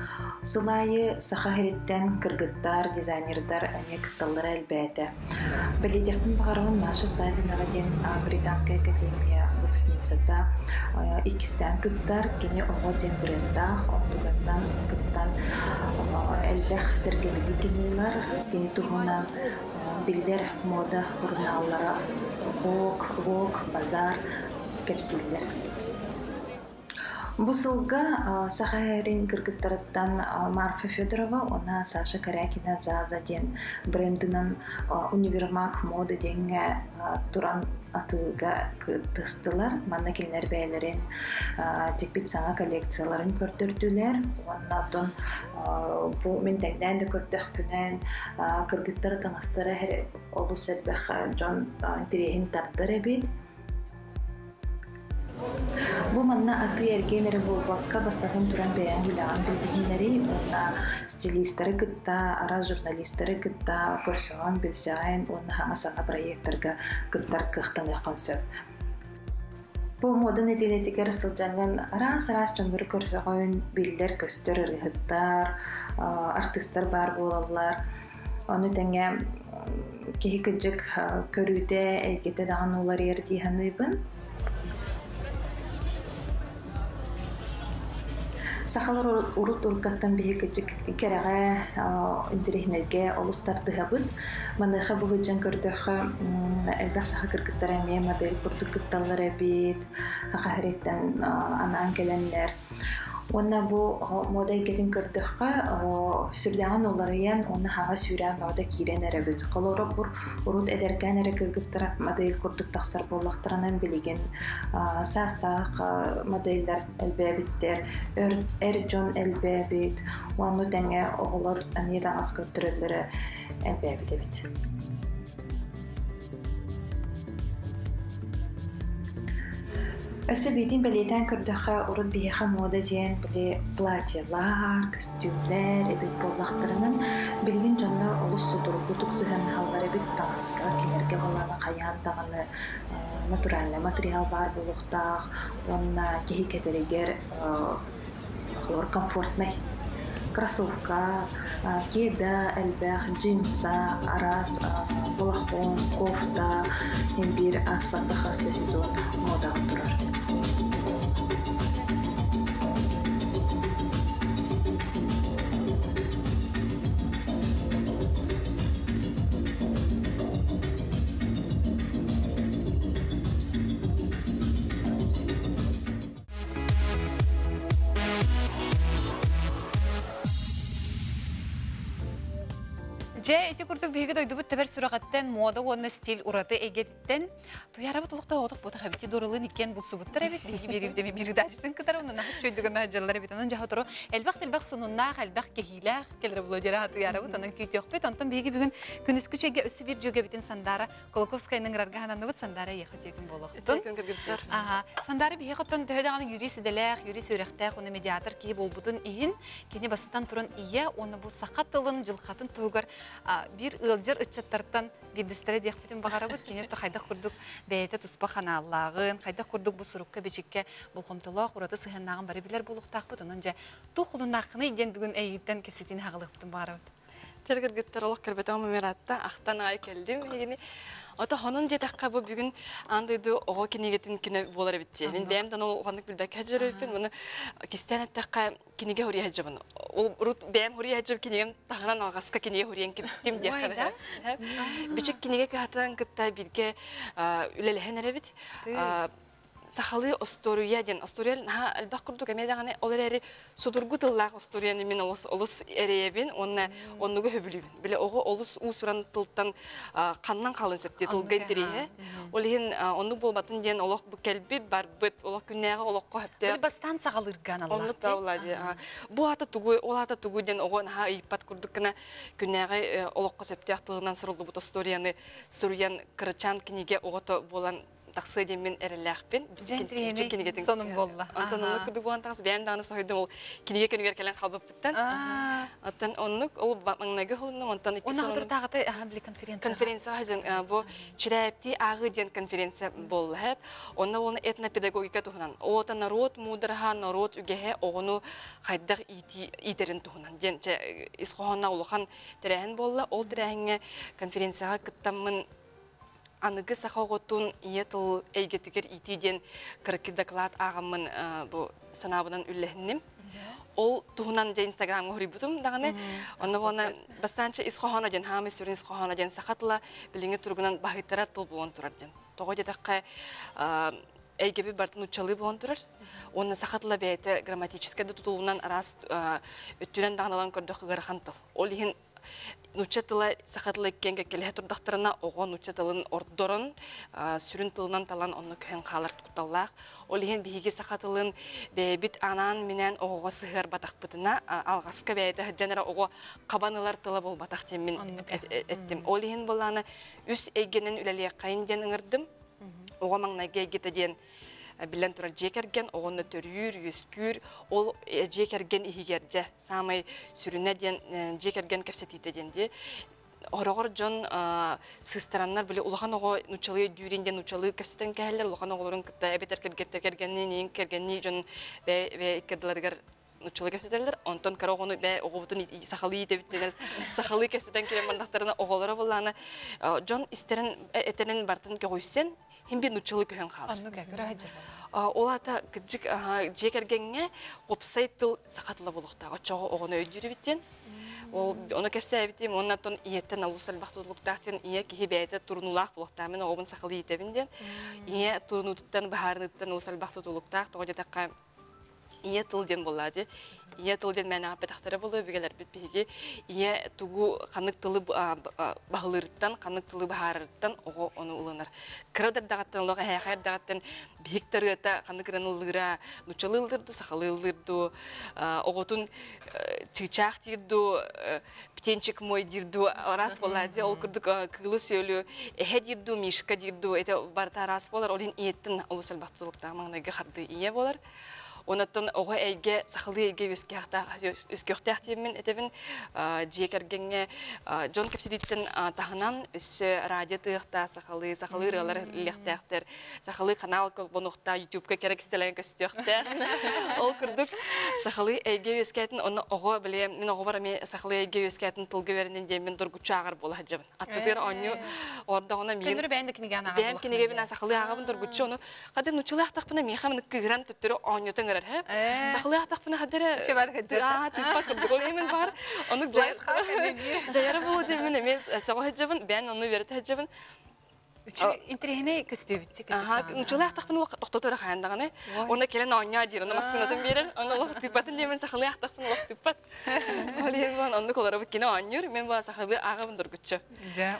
Speaker 8: сылайы сахахириттен кыргыттар, дизайнердар әмек таллар әлбәті. Біледекпін бағарығын Маша Савинова ден Британская академия выпускницата икистен кыттар, кене оғы ден брендах, онтуғандан кыттан әлбәқ сіргебілі кенейлар, кене туғынан билдер мода журналлары, Vogue, Базар, кепсиллер. Бу сылга сахарин кыргыттарыттан Марфа Федорова, она Саша Карякина Заза ден брендинан универмаг мода денге туран атыга тыстылар. Манна келнер бәйлерин текбит саңа коллекцияларын көрдірділер. Оннатон бу мен тәңдән де көрдіқ бүнен кыргыттары таңастары олу сәтбәқ жон интерехин тартыр әбет. Бу манна аты эргенери болбакка бастатын туран бәян билаған билдигинleri, онна стилисттары кытта, араз журналисттары кытта, көрсөңөн билсәйін, онна хаңа-саңа проекттарға кыттар кықтан яққан сөп. Бу мода неделетигер сылжанган арас-арас жонлары көрсөңөн билдер көстөр ырыхыттар, артисттар бар болалар. Оны тәңе кехи кыджык көрүде әйгете дағын олар ерді ханыбын. Сахалар урут уркаттан бихикчик кереге интернетке олустарды хабыт. Маныха бу гыжан көрдөхө элбек саха кыргыттар эме модель курдук кытталлар эбит, хахареттен анан келенлер. Онна бу мода кетин көрдөхө сүрдөгөн оларыян онна хага сүрән мода кирен эребит. Колоро бур урут эдерген эре кыргыттар модель курдук таксар боллактарынан билген састак модельдер элбебиттер Жон элбебит, уанну тәңе оғылар әмейдан аз көттірілері элбебит эбит. Өсі бейтін бәлейден көрдіқі ұрыт бейеқі мода дейін біле платьялар, костюмлер, әбет боллақтарының білген жонна олыс судыр бұтық сыған халдар әбет тағысқа келерге боланы қаяндағаны натуральный материал бар болуқтақ, онна кехи кәдерегер комфортный кроссовка, кеда, элбэх, джинса, арас, балахон, кофта, бир аспатты хаста сезон мода турар.
Speaker 1: Же эти курдук биги дойдубут тебер сурагаттан мода онна стиль ураты эгеттен туяра бутулукта одук бота хабити дорылын икен бул субуттар эбит биги берибдеми бирдажтын кытар онна нахып чөйдүгөн ажаллар эбит анан жахатыру элбак сунунна элбак кехилах келер блогера туяра бут анан күйтөк бит антон биги бүгүн күнүскүчеге өсү бир жөгө битин сандара Колоковскайнын раргаһанан бут сандара яхатыгын болоктун. Ага, сандара биги хаттан төһөдөгөн юрист делек, юрист өрөктөк, уну медиатор ки болбутун иин, кини бастан турун ие, оны бу сакат тылын жылхатын тугар bir ылжыр ычаттардан бидистере дехпитин багарабыт кинет хайда курдук бейте туспа ханаллагын хайда курдук бу сурукка бечикке булгомтолок ураты сыханнагын бары билер булуктакпыт анан же тухулунакны иден бүгүн эйиттен кепсетин хагалыкпытын багарабыт.
Speaker 9: Тергергеттер олох кербетам мератта ахтан ай келдим. Егени ата хонун жетакка бу бүгүн андыйды ого кинегетин кине болар битти. Мен бәмдән ул ганнык билбәк хаҗырыпын. Моны кистән аттакка кинеге хурия хаҗыбын. Ул рут бәм хурия хаҗып кинегем тагынан алгаска кинеге хуриен кепстим дип кара. Бичик кинеге катан кытта бирге үлелехен эребит. Сахалы Осторуя ден Осториал на албак курдук эмедаганы олерери судургутыллак Осторианы мен олус эребин оннугу хөбүлүбүн. Биле ого олус усуран тылтан каннан калын сөптү тылгайдырые. Олин онну болбатын ден олок бу келби барбыт олок күннәгә олокко хөптө.
Speaker 1: Бир бастан сагалырган Аллах.
Speaker 9: Онну таулади. Бу ата тугу олата тугу ден ого на ипат курдук кына күннәгә олокко сөптү актылынан сырылды бу Осторияны Сурьян Кырчан кинеге огото болан таксы демен эреләхпен
Speaker 1: кинегетин сонун болла.
Speaker 9: Антонны күдү булган тагыс бәм даны сойдым ул кинеге көнгөр келен халбып биттен. Аттан оннук ул маңнагы хунны онтан икки сон.
Speaker 1: Онна тагыты били
Speaker 9: конференция хажын бу чирәпти агы ден конференция болла хәп. Онна этнопедагогика тухнан. Ота народ мудрага народ үгеһе огону хайдак итерин тухнан. Ден исхонна улхан терәһен болла. Ол терәһенгә конференцияга кыттамын Аныгы сахаготун иетул эйгетигер итиден кырки доклад агамын бу санабынан үллехним. Ол тухунан же Инстаграмга хурибутум даганы. Онна бастанча исхохана ден хами сүрин исхохана ден сахатла билинге тургунан бахитара тул болон турар ден. Того дедакка эйгеби бартын учалы болон турар. Онна сахатла бейте грамматическая тутулунан арас өттүрен дагналан көрдөх гырхантыл. Ол ихин Нучатыла сахатлы кенге келе турдактарына ого нучатылын ордорон сүрүн тылынан талан онны көн калар тукталлак. Ол иһин биһиге сахатылын бебит анан менен ого сыгыр батакпытына алгаска бейде жанара ого кабанылар тыла бол батак темин эттим. Ол иһин боланы үс эйгенен үлеле кайын ден ыңырдым. Ого маңнайга гетеден билен турар жекерген огонны төрүр юскүр ол жекерген ихигерже самай сүрүнө ден жекерген кепсетите денди орогор жон сыстараннар биле улахан ого нучалы дүүренден нучалы кепсетен кәһәлләр улахан оголорун кытта эбетер кергенни кергенни жон бе иккедилергер нучалы кепсетелер онтон карагону бе огобутун сахалы дебиттен сахалы кепсетен келен мандактарына оголора булланы жон истерен этерен бартын көгөйсен Химби нучалы көһөн калыр.
Speaker 1: Анны кәкүрә хаҗы.
Speaker 9: Олата кыжык жекергенге копсайтыл сакатлы булукта. Очого огоны өйдүрү биттен. Ол оны кепсе битим, оннан иеттен алусал бактылыктактан ие ки бейте турнулак булукта. Мен огын сакалы итебинден. Ие турнуттан бахарныттан алусал бактылыктак тогодакка ие тылден болады. Ие тылден мәнә петактары болу бигелер бит биги. Ие тугу канык тылы багылырыттан, канык тылы бахарыттан ого оны уланар. Кырдар дагаттан лога хайр дагаттан биктарыта каныкрын улыра, нучалылдырды, сахалылдырды, оготун чычак дирду, птенчик мой дирду, раз болады. Ол кырдык кылы сөйлү, эхе дирду, мишка дирду, эте барта раз болар. Олин иеттин улусал бактылыкта маңнайга харды ие болар. Онаттан ого эйге сахалы эйге үскөхтәхтимен этебин жекергенге жон кепсидиттен тахынан үсө радио тыгта сахалы ралар лехтәхтер сахалы канал бонукта ютубка керекстелен көстөхтә ол курдук сахалы эйге үскәтен оны ого биле мен ого бар мен сахалы эйге үскәтен тылгы беренен демен дургучагар бола хаҗабын аттыр оню орда она мен
Speaker 1: Көнүр бәйнде кинеге ана.
Speaker 9: Бәм кинеге бина сахалы агабын дургучу оны кадер нучылах тахпына мен хамны кыгран төттөрө онютын Сахлы атақпына хадыра тыппа кырдык ол емен бар. Оны жайары болу деймін емес. Саға хаджабын, бән оны верді хаджабын.
Speaker 1: Интерехіне көстөбітсе
Speaker 9: Учулай ақтақпын оқтотора қайындағаны. Оны келен оңя дейір, оны масынатын берер. Оны олық типатын демен сақылы ақтақпын олық типат. Олеген болан онды колары бүткені оңыр, мен бола сақылы ағабын дұргүтші.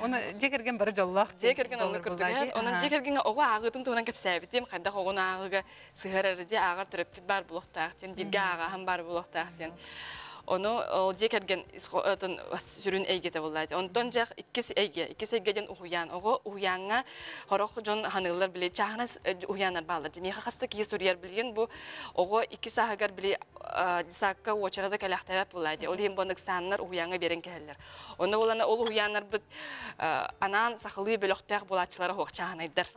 Speaker 1: Оны жекерген бары жоллақ.
Speaker 9: Жекерген оны күрдігі. Оның жекергенге оғы ағытын туынан кәп сәбітем. Қайдақ оғын ағыға сығырары де ағар түріппет бар бұлықтақтен, бірге ағағын бар бұлықтақтен. Onu jekergen sürün eygete bollaydı. Ondan jak ikis eygeden uyan. Ogo uyanga horok jon hanılar bile çahnas uyanar bağladı. Meha hasta ki soruyor bilgen bu ogo iki sahagar bile sakka uçarada kalahtarat bollaydı. Olihim bondak sanlar uyanga beren keller. Onu olana ol uyanar bit anan saklı beloktak bolatçılara hoq çahanaydır.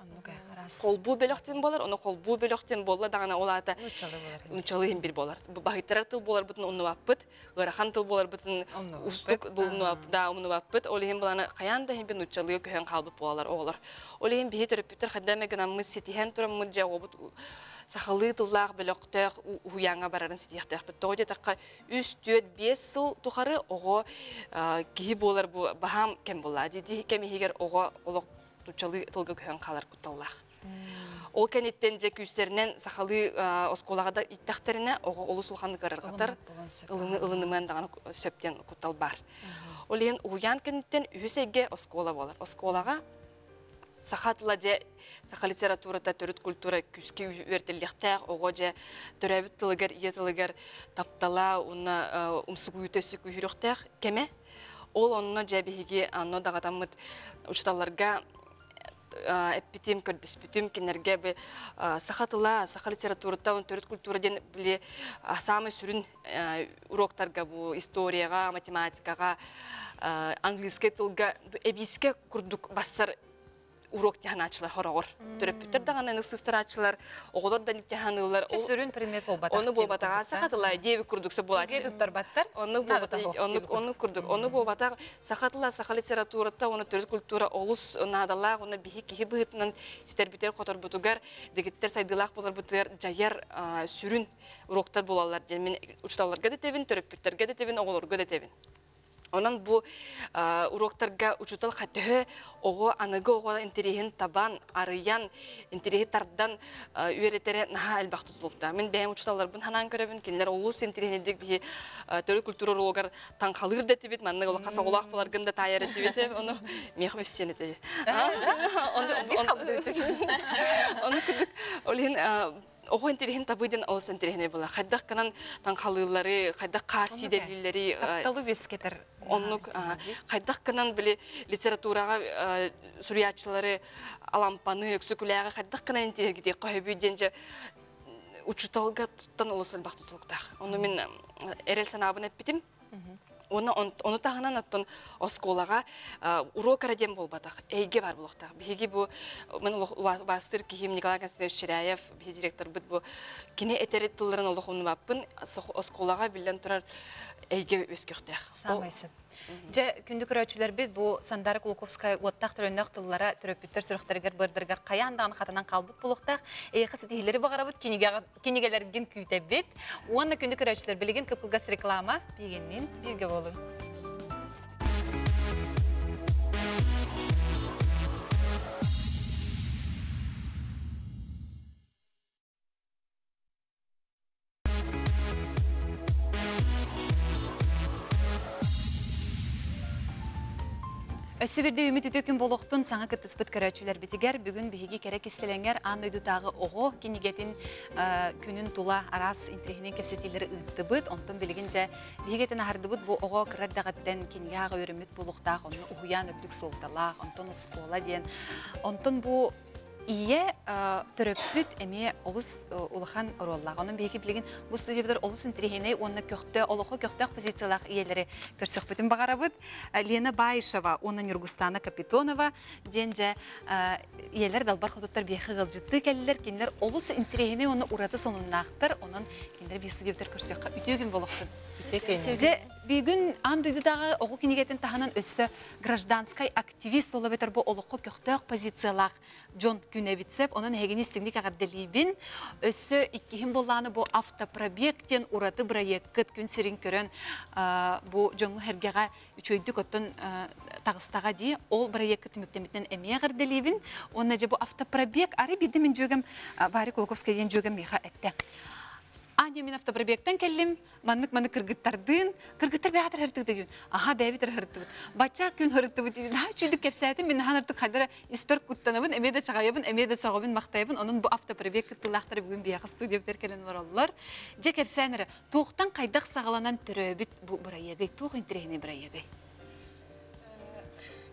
Speaker 9: Kolbu belokten bolar, onu kolbu belokten bolla dağına olata uçalıyım bir bolar. Bahitara tıl bolar bütün onu vapıt, garahan tıl bolar bütün ustuk da onu vapıt. Olihim bolana kayan da hem bir uçalıyor köhen kalbı bolar oğlar. Olihim bir terapüter kademe gönamız setihen turamız cevabı sahalı tıllar beloktak uyanga bararın setihter. Betoğu takka 3-4-5 yıl tuharı oğu kihi bolar bu baham kem bolar. Dedi kemi higer oğu oluk tuçalı tılgı köhen kalar kutallar. Ол кенеттен же күстерінен сақалы осколағада иттақтеріне олы сұлғанды қарарғатар ұлынымен дағаны сөптен құттал бар. Ол ең ұян кенеттен үйсеге оскола болар. Осколаға сақатыла же сақа литературата түріт культура күске өртеліктәқ, оғы же түрәбіт тылығар, ие тылығар таптала, оны ұмсығы үтесі күйіріқтәқ кеме. Ол онына же бейге анно дағатамыд ұшталарға эпитем көрдөспүтүм кенерге бе сахатыла саха литературата төрөт культураден биле самый сүрүн уроктарга бу историяга математикага английский тилге эбиске курдук бассар урок тяханачылар хорогор төрөпүттөр даганы ныксыстырачылар оголор да тяханылар
Speaker 1: сүрүн предмет болбата
Speaker 9: оны болбатага сахатыла деби курдукса болачы
Speaker 1: туттар баттар
Speaker 9: оны болбата оны курдук оны болбата сахатыла саха литературата оны төрөт культура олус надала оны бихи кихи быытынан ситербитер которбутугар дегиттер сайдылак болор бутер жаяр сүрүн уроктар болалар мен учталарга да тебин төрөпүттерге да тебин оголорго да тебин. Ondan bu uroktарға uçutal xatı oğu anıgı oğu interehen taban arıyan interehen tardan üyeretere naha elbaq tutulukta. Men bəyəm uçutallar bun hanan görəbin kendiler olus interehen edik bir törü kulturu roğar tan qalır da tibet manны ola qasa olaq bulargın da tayar etibet onu meyxim üstyen etedi. Onu kırdık olin Oğu interehen tabıydın olsa interehene bola. Xaydaq kanan tan qalırları, xaydaq qarsi delilleri
Speaker 1: talı besketer.
Speaker 9: Onluk xaydaq kanan bile literaturaga suriyatçıları alampany öksüküläge xaydaq kanan intereh gidek qoyubydence uçutalga tuttan olsa elbaq tutulukta. Onu men erel sanabın etbitim. Onu tağınan attın oskolaga urok aradem bolbataq. Eyge var bulukta. Bihi bu men bastır ki Nikolay Konstantinovich Chiryayev bihi direktor bit bu kine eteret tılların oluğunu bapın oskolaga bilen turar eyge ösküktaq.
Speaker 1: Samaysın. Je kündük öğretçiler bit bu Sandara Kulukovskaya ottaq töröndaq tıllara töröpüttür sürüqtərgər bırdırgar qayandağın xatanan qalbıt buluqtaq. Eyqası tihleri bağırabıt kenigelergin küyte bit. Onu kündük öğretçiler bilgin kıpılgas reklama bilgenmen birge olun. Өсі бірде үміт үтөкін болуқтың саңа кіттіспіт көрәтшілер бітігер, бүгін бігі керек істеленгер ан өйдутағы оғы кенегетін күнін тула арас интерехінен кепсетелері ұйытты бұд, онтын білігінше бігетін ағарды бұд бұл оғы кірардағаттен кенге аға өрімет болуқтақ, оны ұғыян өплік солталақ, онтын ұскола ден, онтын бұл Ие төрөппүт эме олус улахан ороллаг. Onun беги билген бу студиялар олус интерехине онны көктө олохо көктөк позициялар иелери көрсөкпүтүн багарабыт. Лена Байшева, onun Нургустана Капитонова денже иелер далбар хототтар беги гылжытты келлер, киндер олус интерехине оны ураты сонуннактыр. Onun киндер беги студиялар көрсөккө үтөгүн болоксун. Же бүгүн андыдагы огу кинегетин таханан өссө гражданский активист болуп бетер бу олохо көктөк позициялар Джон Күневицеп, onun hegенистиңдик агарделибин өссө иккихин болланы бу автопробектен ураты проект күн сирин көрөн бу жоңу хергега үчөйдүк оттон тағыстаға ди, ол проект түміктеметтен әме ғырделейбін. Онна же бұл автопробег, ары биді мен жөгім, Варя Колковскайден жөгім меха әтті. Аня мен автопробегтен келлим, маннык кыргыттардын, кыргыттар бәғатыр хыртык дейін. Аха, бәбитер хыртыбыт. Бача күн хыртыбыт дейін. Ха, чүйдік кепсәйтім, мен ханыртық қадыра испер күттанабын, әмейді чағайыбын, әмейді сағабын мақтайыбын. Оның бұл автопробег кыттылақтары бүгін бияқы студиябдер келен бар олар. Же кепсәнірі, тоқтан қайдақ сағаланан түрі біт бұл бұрайегей, тоқ интерегіне бұрайегей.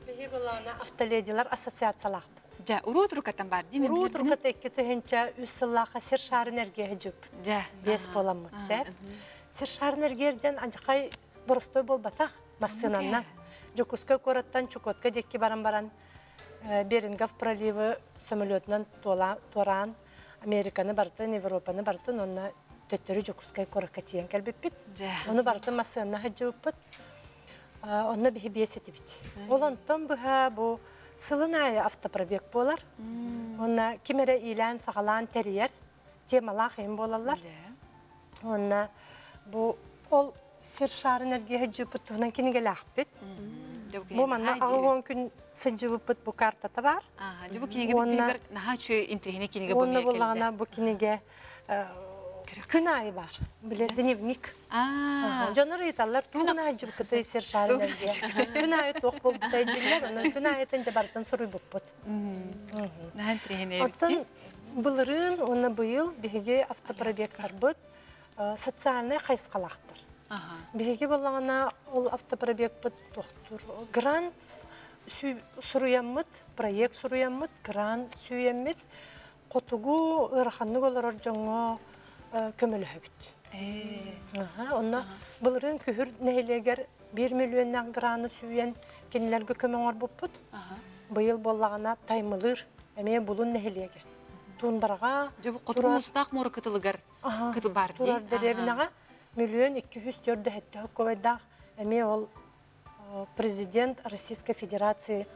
Speaker 10: Бехи болағына автоледилар ассоциациялақ.
Speaker 1: Ja, urut rukatan var değil mi?
Speaker 10: Urut rukat ekketi hinca üssüllaqa sir şar energiya hücüp.
Speaker 1: Ja.
Speaker 10: Bes bolamut sep. Sir şar energiyadan acıqay borostoy bol bataq masınanna. Jokuska korattan Чукотка dekki baran Берингов проливы самолетнан torан Американы бартын, Европаны бартын, онна төттөрү Жокускай коракка тиен келбеппит. Оны бартын масынна хыжыппыт. Онна бихи бесетибит. Олонтон бу Сылыная автопробег болар. Онна кимере илән сағалан тәрiyер, темалақ ем болалар. Онна бұл ол сир шар энергия жүпіт туғынан кенеге ләқпет. Бұл манна ағылған күн сыджыбыпыт бұл картата бар.
Speaker 1: Бұл кенеге бүткенегер наға чүй интригіне кенеге бұл
Speaker 10: мекелді? Онна болағына бұл кенеге күн айы бар, біле дневник. Жоныр еталар туғын айы бұқыты сер шар энергия. Күн айы тоқ бұл бұтай жүрлер, оның күн айытын жабартын сұрый бұқпыт. Оттан бұлырын, оны бұйыл бігеге автопробег арбыт, социальный қайсқалақтыр. Бігеге болағына ол автопробег бұт тоқтыр. Грант сұруяммыт, проект сұруяммыт, грант сүйеммет, қотуғу ұрақанны олар жоңы көмілі хөбіт. Онна бұлырын күхір нәйлегер 1 миллионнан граны сүйен кенелерге көміңір бұппыт. Бұйыл болағына таймылыр әме бұлын нәйлеге. Туындарға...
Speaker 1: Қотуғын ұстақ моры кытылығыр кытыл бар дей?
Speaker 10: Турар дәребінаға 1 200 әтті көбайдақ әме ол президент Российской Федерации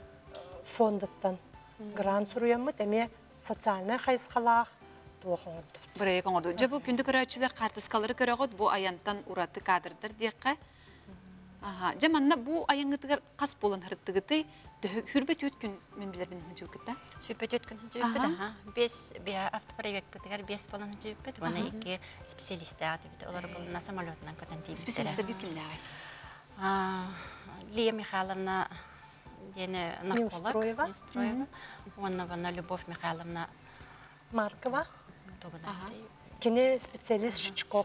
Speaker 10: фондыттан грант сұруямыт әме социальный қайсқалақ туғыңырды.
Speaker 1: Buraya konurdu. Jabı kündü körəçülər qartısqaları körəğot bu ayantan uratı kadrdır deyəqə. Jamanna bu ayangıtıqar qas bolan hırıttıqıtı hürbet ötkün men bilir benim hıcıqıtda.
Speaker 3: Hürbet ötkün hıcıqıtda. 5 автопробег бітігер 5 болан hıcıqıtda. Ona 2 специалисті ағды. Олар болына самолетнан көтен дейбіттері.
Speaker 1: Специалистер bir kimler?
Speaker 3: Лия Михайловна Нарколог. Онна Любовь Михайловна
Speaker 10: Маркова. Кене специалист Шичко.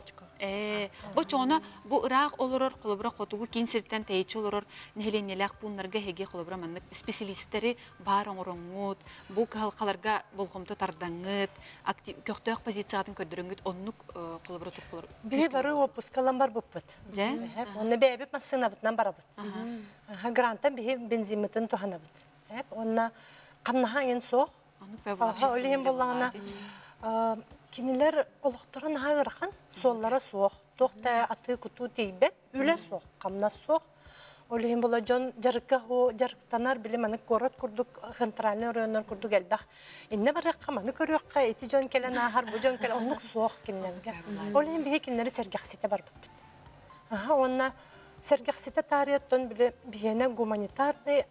Speaker 1: O çoğuna bu Irak olurur, kolubra kotuğu kinsertten teyçi olurur, nehelenelek bunlarga hege kolubra manlık spesialistleri var oңорыңыт, bu halkalarga bolğumda tardaňyt, aktiv köktök pozisiýatyny ködürüňüt, onluk kolubra tuqulur.
Speaker 10: Bir barı opuskalan bar buput. Hep onu bäbip masynabытнан barabıt. Grantdan bir benzimetin tuhanabıt. Hep ona qamnaha en soq. Olihim bollağına kiniler oluqtaran hağırxan, sollara soq, toqta atı kutu teybet, üle soq, qamna soq. Olihim bolla jon jarıqtanar bilim anı korat kurduk, xentralini rayonlar kurduk elbaq. İnne barı qamanı körüqqa, eti jon kelen ahar, bu jon kelen onluk soq kinlerge. Olihim bihe kinleri sergaxsite bar bupit. Onna sergaxsite tarihiyatton bile bihene gumanitarny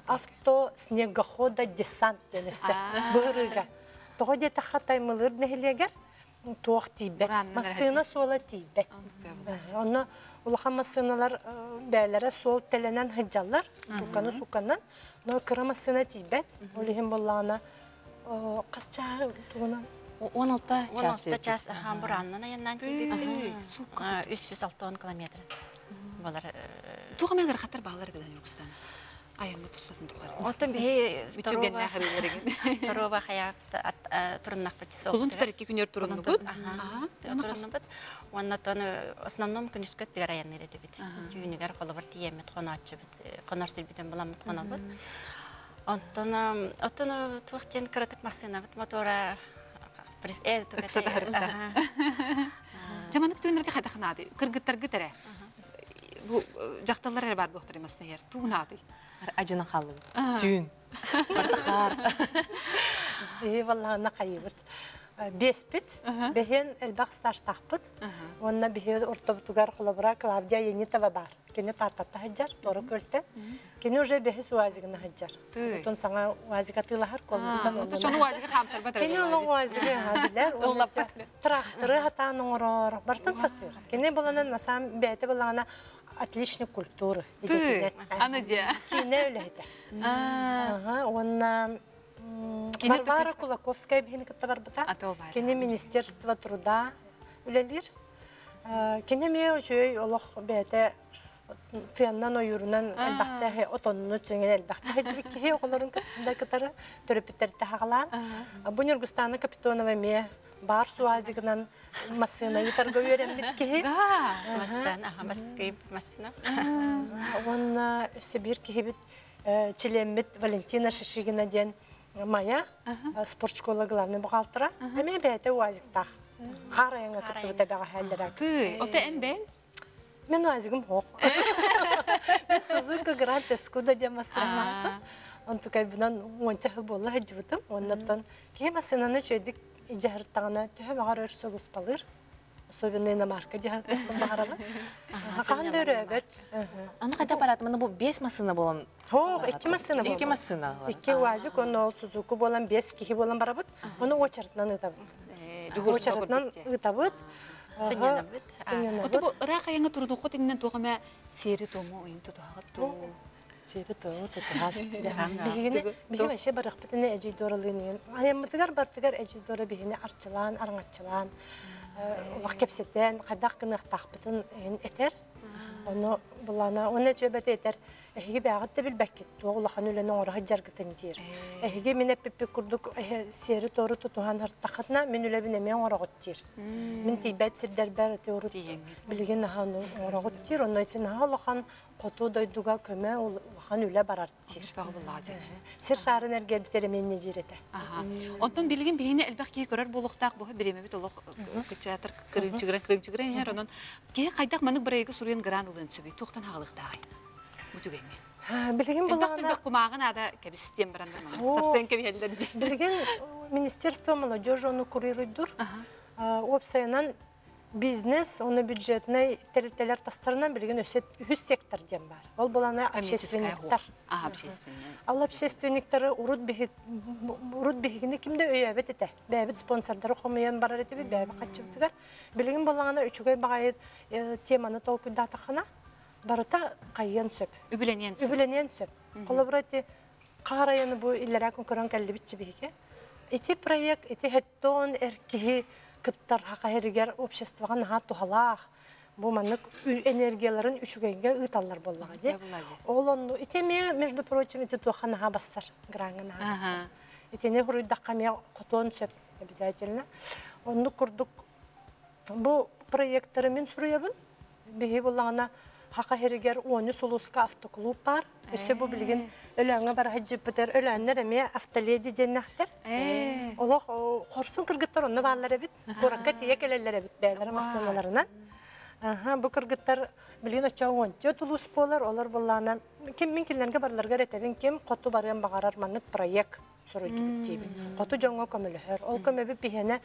Speaker 10: авто-снегохода десант денесе бұрыға. Тоғы дете қатай мұлыр нәхілегер тоқ тейбет. Масына сола тейбет. Оны ұлыға масыналар бәлері сол тәленен хыджалар, суканы-суканнан. Но кыра масына тейбет. Олығын болағына қасча туғынан?
Speaker 3: 16 час бұраннан айыннан тейбет. 360 километр.
Speaker 1: Туға мәгір қатар бағалар еден Юркістан? Ayağımda tuzlarım tutarım.
Speaker 3: Otan bir
Speaker 1: Bütürgen nahırlarıgın.
Speaker 3: Torova hayat turunnak bıçısı.
Speaker 1: Kulun tutar 2 günler turunnu gud?
Speaker 3: Turunnu bıç. Ondan sonra основном күнүскөт тыраяннер эди бит. Түйүнүгөр колобор тиемет конатчы бит. Конарсыл битен буламыт конабыт. Онтон туактен кыратык машина бит мотора
Speaker 1: Жаманык түйүнөргө кайда ханады? Кыргыттар гытере. Bu jaqtalar бар доктор эмесне ер. Тугнады.
Speaker 2: Acının xallı. Tüyün. Bardaxar.
Speaker 10: Vallahi naqayıbırt. беспит, бехен элбах стаж тахпыт. Онна бихе ортобутугар холобра Клавдия Енитова бар. Кене тартатта хаджар, торы көлтен. Кене уже бехе суазигына хаджар. Отон саңа уазига тылахар колбутан.
Speaker 1: Отон соны уазига хамтар батыр.
Speaker 10: Кене олың уазига хадилер. Оллаппа. Тракторы хатан оңорор. Бартын сатыр. Кене боланан насам бәйте болана отличный культуры.
Speaker 1: Аны де.
Speaker 10: Кене өлейді. Онна Варвара Кулаковская бихин кытта барбыта. Кене Министерство труда үлелер. Кене ме жөй олох бәйте тыяннан ойырынан әлбәқтәхе отонны жеңен әлбәқтәхе жібіккеге оғыларын кыттында кытары төріпіттерді хағалан. Бұн Үргістаны Капитонова ме бар суазигынан массына ютарга өйренбіткеге. Оны Сибир кехебет Челембет Валентина Шишигина ден Майя, спорт школа главный бухгалтера. Әме бәйті уазиктақ. Қарайыңа күтті бәға хәлдірәк.
Speaker 1: Ота ән бән?
Speaker 10: Мен уазигім хоқ. Мен Сузука Грант Эскуда ден масыраматы. Онты кайбынан ончағы болы хәджібітім. Оннаттан кей масынаны чөйдік ижағырттағына түхі бағар өрсі ұлыспалыр. Особенно иномарка дегенде баралы. Қандай өрөбөт.
Speaker 2: Аны қайда барады? Мына бұл 5 масына болан.
Speaker 10: Хоқ, 2 масына болан.
Speaker 2: 2 масына.
Speaker 10: 2 уазик, оны ол Сузуку болан 5 кихи болан барабыт. Оны очартынан ытабыт. Очартынан ытабыт.
Speaker 3: Сененабыт.
Speaker 1: Оты бұл ұрақ аяңа тұрды қот енінен тоғыма сері томы ойын тұтағыт тұ.
Speaker 10: Сері тұтағыт. Бігіне әше барық бітіне әжей доралыйын. Аямытығар бартығар әжей дора бігіне арчылан, араңатчылан. Вақ кепсеттен, қайдақ кінық тақпытын әтер. Оны жөбәті әтер. Әхеге бәғытты білбәккет. Оғылақан өлінің орағы жарғытын дейір. Әхеге мен әппеппек күрдік сері торы тұтуған ұрттақытына мен өләбін әмен орағыт дейір. Мен тейбәт сірдер бәрі өте ұрыт білген аған орағыт дейір. Оны әйтін ағылақан қоту дойдуға көмі олақан өлі барар дейір. Сір шарын әрге бітері мен не дейір әті.
Speaker 1: Онтан білген бейіне әлбәқ кей көрер болуқтақ бұғы біреме біт олық күтчатыр кірімчігірен онын кей қайдақ мәнік бір әйгі сұрыен гран ұлын сөбей тоқтан ағылықтағай.
Speaker 10: Білген болағына...
Speaker 1: Күмағын ада кәбістен бірандар маңыз. Сапсен кәбелдерді.
Speaker 10: Білген Министерство молодежи оны курируйдур. Опсайынан бизнес, оны бюджетный тәрілтелер тастарынан білген үз сектор дем бар. Ол болағына общественниктар. Ал общественниктары урут бігігіне кімді өйәбет еті. Бәбіт спонсордары қомайын барар еті бәбі қатшықтығар. Білген болағына үшігай бағайы теманы толкүйді атақына. Барыта қайын сөп. Үбіленен сөп. Қолы бұрайты қарайыны бұл иллерәкін көрін кәлі бітші бейге. Эти проект, эти хеттон әркеге күттар хақайыргер обществоға наға тухалақ. Бұл манық энергияларын үшігейге ұйталар болуға де. Ол оны, етеме, между прочим, еті туға наға бассар. Граңы наға бассар. Етене құрыйдаққа ме қотон сөп, обязательно. Оны күрдік. Бұл проекттары мен сұруябын. Бейі болағына Хақа херігер оны Солуска автоклуб бар. Өсі бұл білген өләңі бар хаджып бітер. Өләңнер әме автоледи деннәқтер. Олық қорсын кіргіттар оны бағалар әбіт. Қораққа тиек әлелер әбіт бәйлері масыналарынан. Бұл кіргіттар білген өтча оңтё тұлыс болар. Олар болағына кем мен келерге барларға рәтәбін кем қоту барған бағарар манық проект сұрайды дейбін. Қоту жоңға көмілігер. Ол көмебі бейіне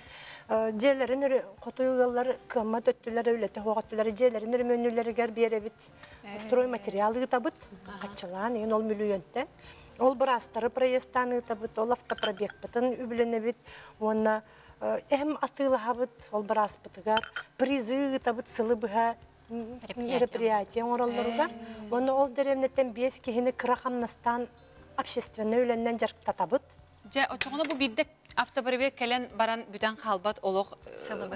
Speaker 10: жерлерін қоту ұғалар көмі төттілері өлеті хоғаттылары жерлерін өрмөнілерігер бері біт. Строй материалы ұтабыт, қатшылан, ең ол мүлі Ол бір астары проестаны ұтабыт, ол автопробег бұтын үбілене біт. Оны әм атылы ғабыт, ол бір аспытығар. Призы ұтабыт сылы бұға мероприятия оралларыға. Оны ол дәремнеттен 5 кехіні қырақамнастан общественный өләннен жарықтатабыт.
Speaker 1: Очоғыны бұл биддік автопробег кәлен баран бүтән қалбат олық сылы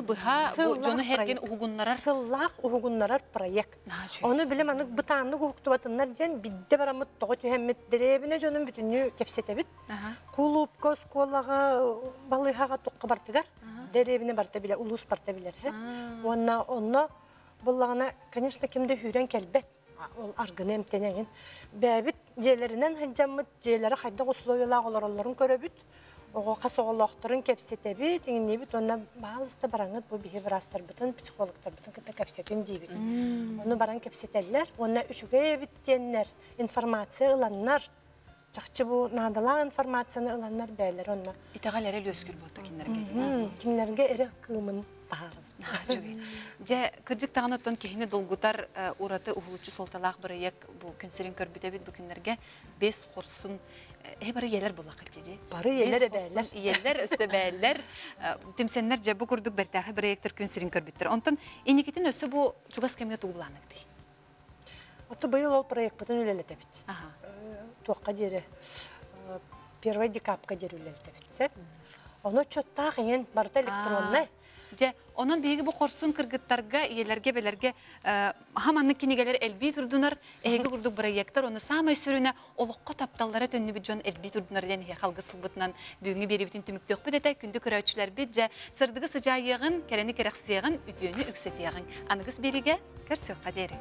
Speaker 1: бұға жоны әрген ұғығынларар?
Speaker 10: Сыллақ ұғығынларар проект. Оны білем анық бұтанлық ұғықтуатынлар ден бидді барамыт тоғы түйәммет дәребіне жонын бүтінні кепсетебіт. Кулупқа, сколаға, балығаға тоққа бартығар. Дәребіне барта білер, ұлыс барта білер. Оны бұлағына, конечно, кемді хүрен кәлбет. Ол арғыны әмтенеген. Бәбіт жерлерінен хәджамыт, жерлері қайда ұслойылақ олараларын көрөбіт. Оға қасоғылақтарын кәпсетебіт, еңін бит, онына бағалысты бараңыт, бұл бейі бірастар бұтын, психологтар бұтын кітті кәпсетін дейбіт. Оны баран кәпсетелер, онына үшіге ебіттенлер, информация ұланнар, чакчы бу надалаң информацияны ыланнар бәйлер онна.
Speaker 1: Итагалары löskür болду кинлерге.
Speaker 10: Кинлерге эре кымын баарын.
Speaker 1: Же кырдык тагынаттан кехине долгутар ураты ухулучу солталак бирек бу күнсерин көрбүтө бит бу күннерге 5 курсын бары елер булак диди.
Speaker 10: Бары елер бәйлер.
Speaker 1: Елер өсө бәйлер. Тимсеннер же бу курдук бертахы биректер күнсерин көрбүттөр. Онтон эникетин өсө бу чугас кемге тугуланык ди.
Speaker 10: Аты быйыл ол проект бүтүн үлелете бит.
Speaker 1: Ага.
Speaker 10: Туакка дере 1 декабрга дере үлелете бит. Оны чоттак ен барда электронный.
Speaker 1: Же онон биги бу корсун кыргыттарга иелерге белерге хаманны кинигелер элби турдунар эги курдук проекттер оны самай сүрүнө олокко тапталлары төннү бит жон элби турдунар ден халгы сылбытынан бүгүнгү берибитин түмүктөк бит эте күндү көрөчүлөр бит же сырдыгы сыжайыгын керени керексиягын үтүөнү үксетиягын аныгыс бериге көрсөк кадери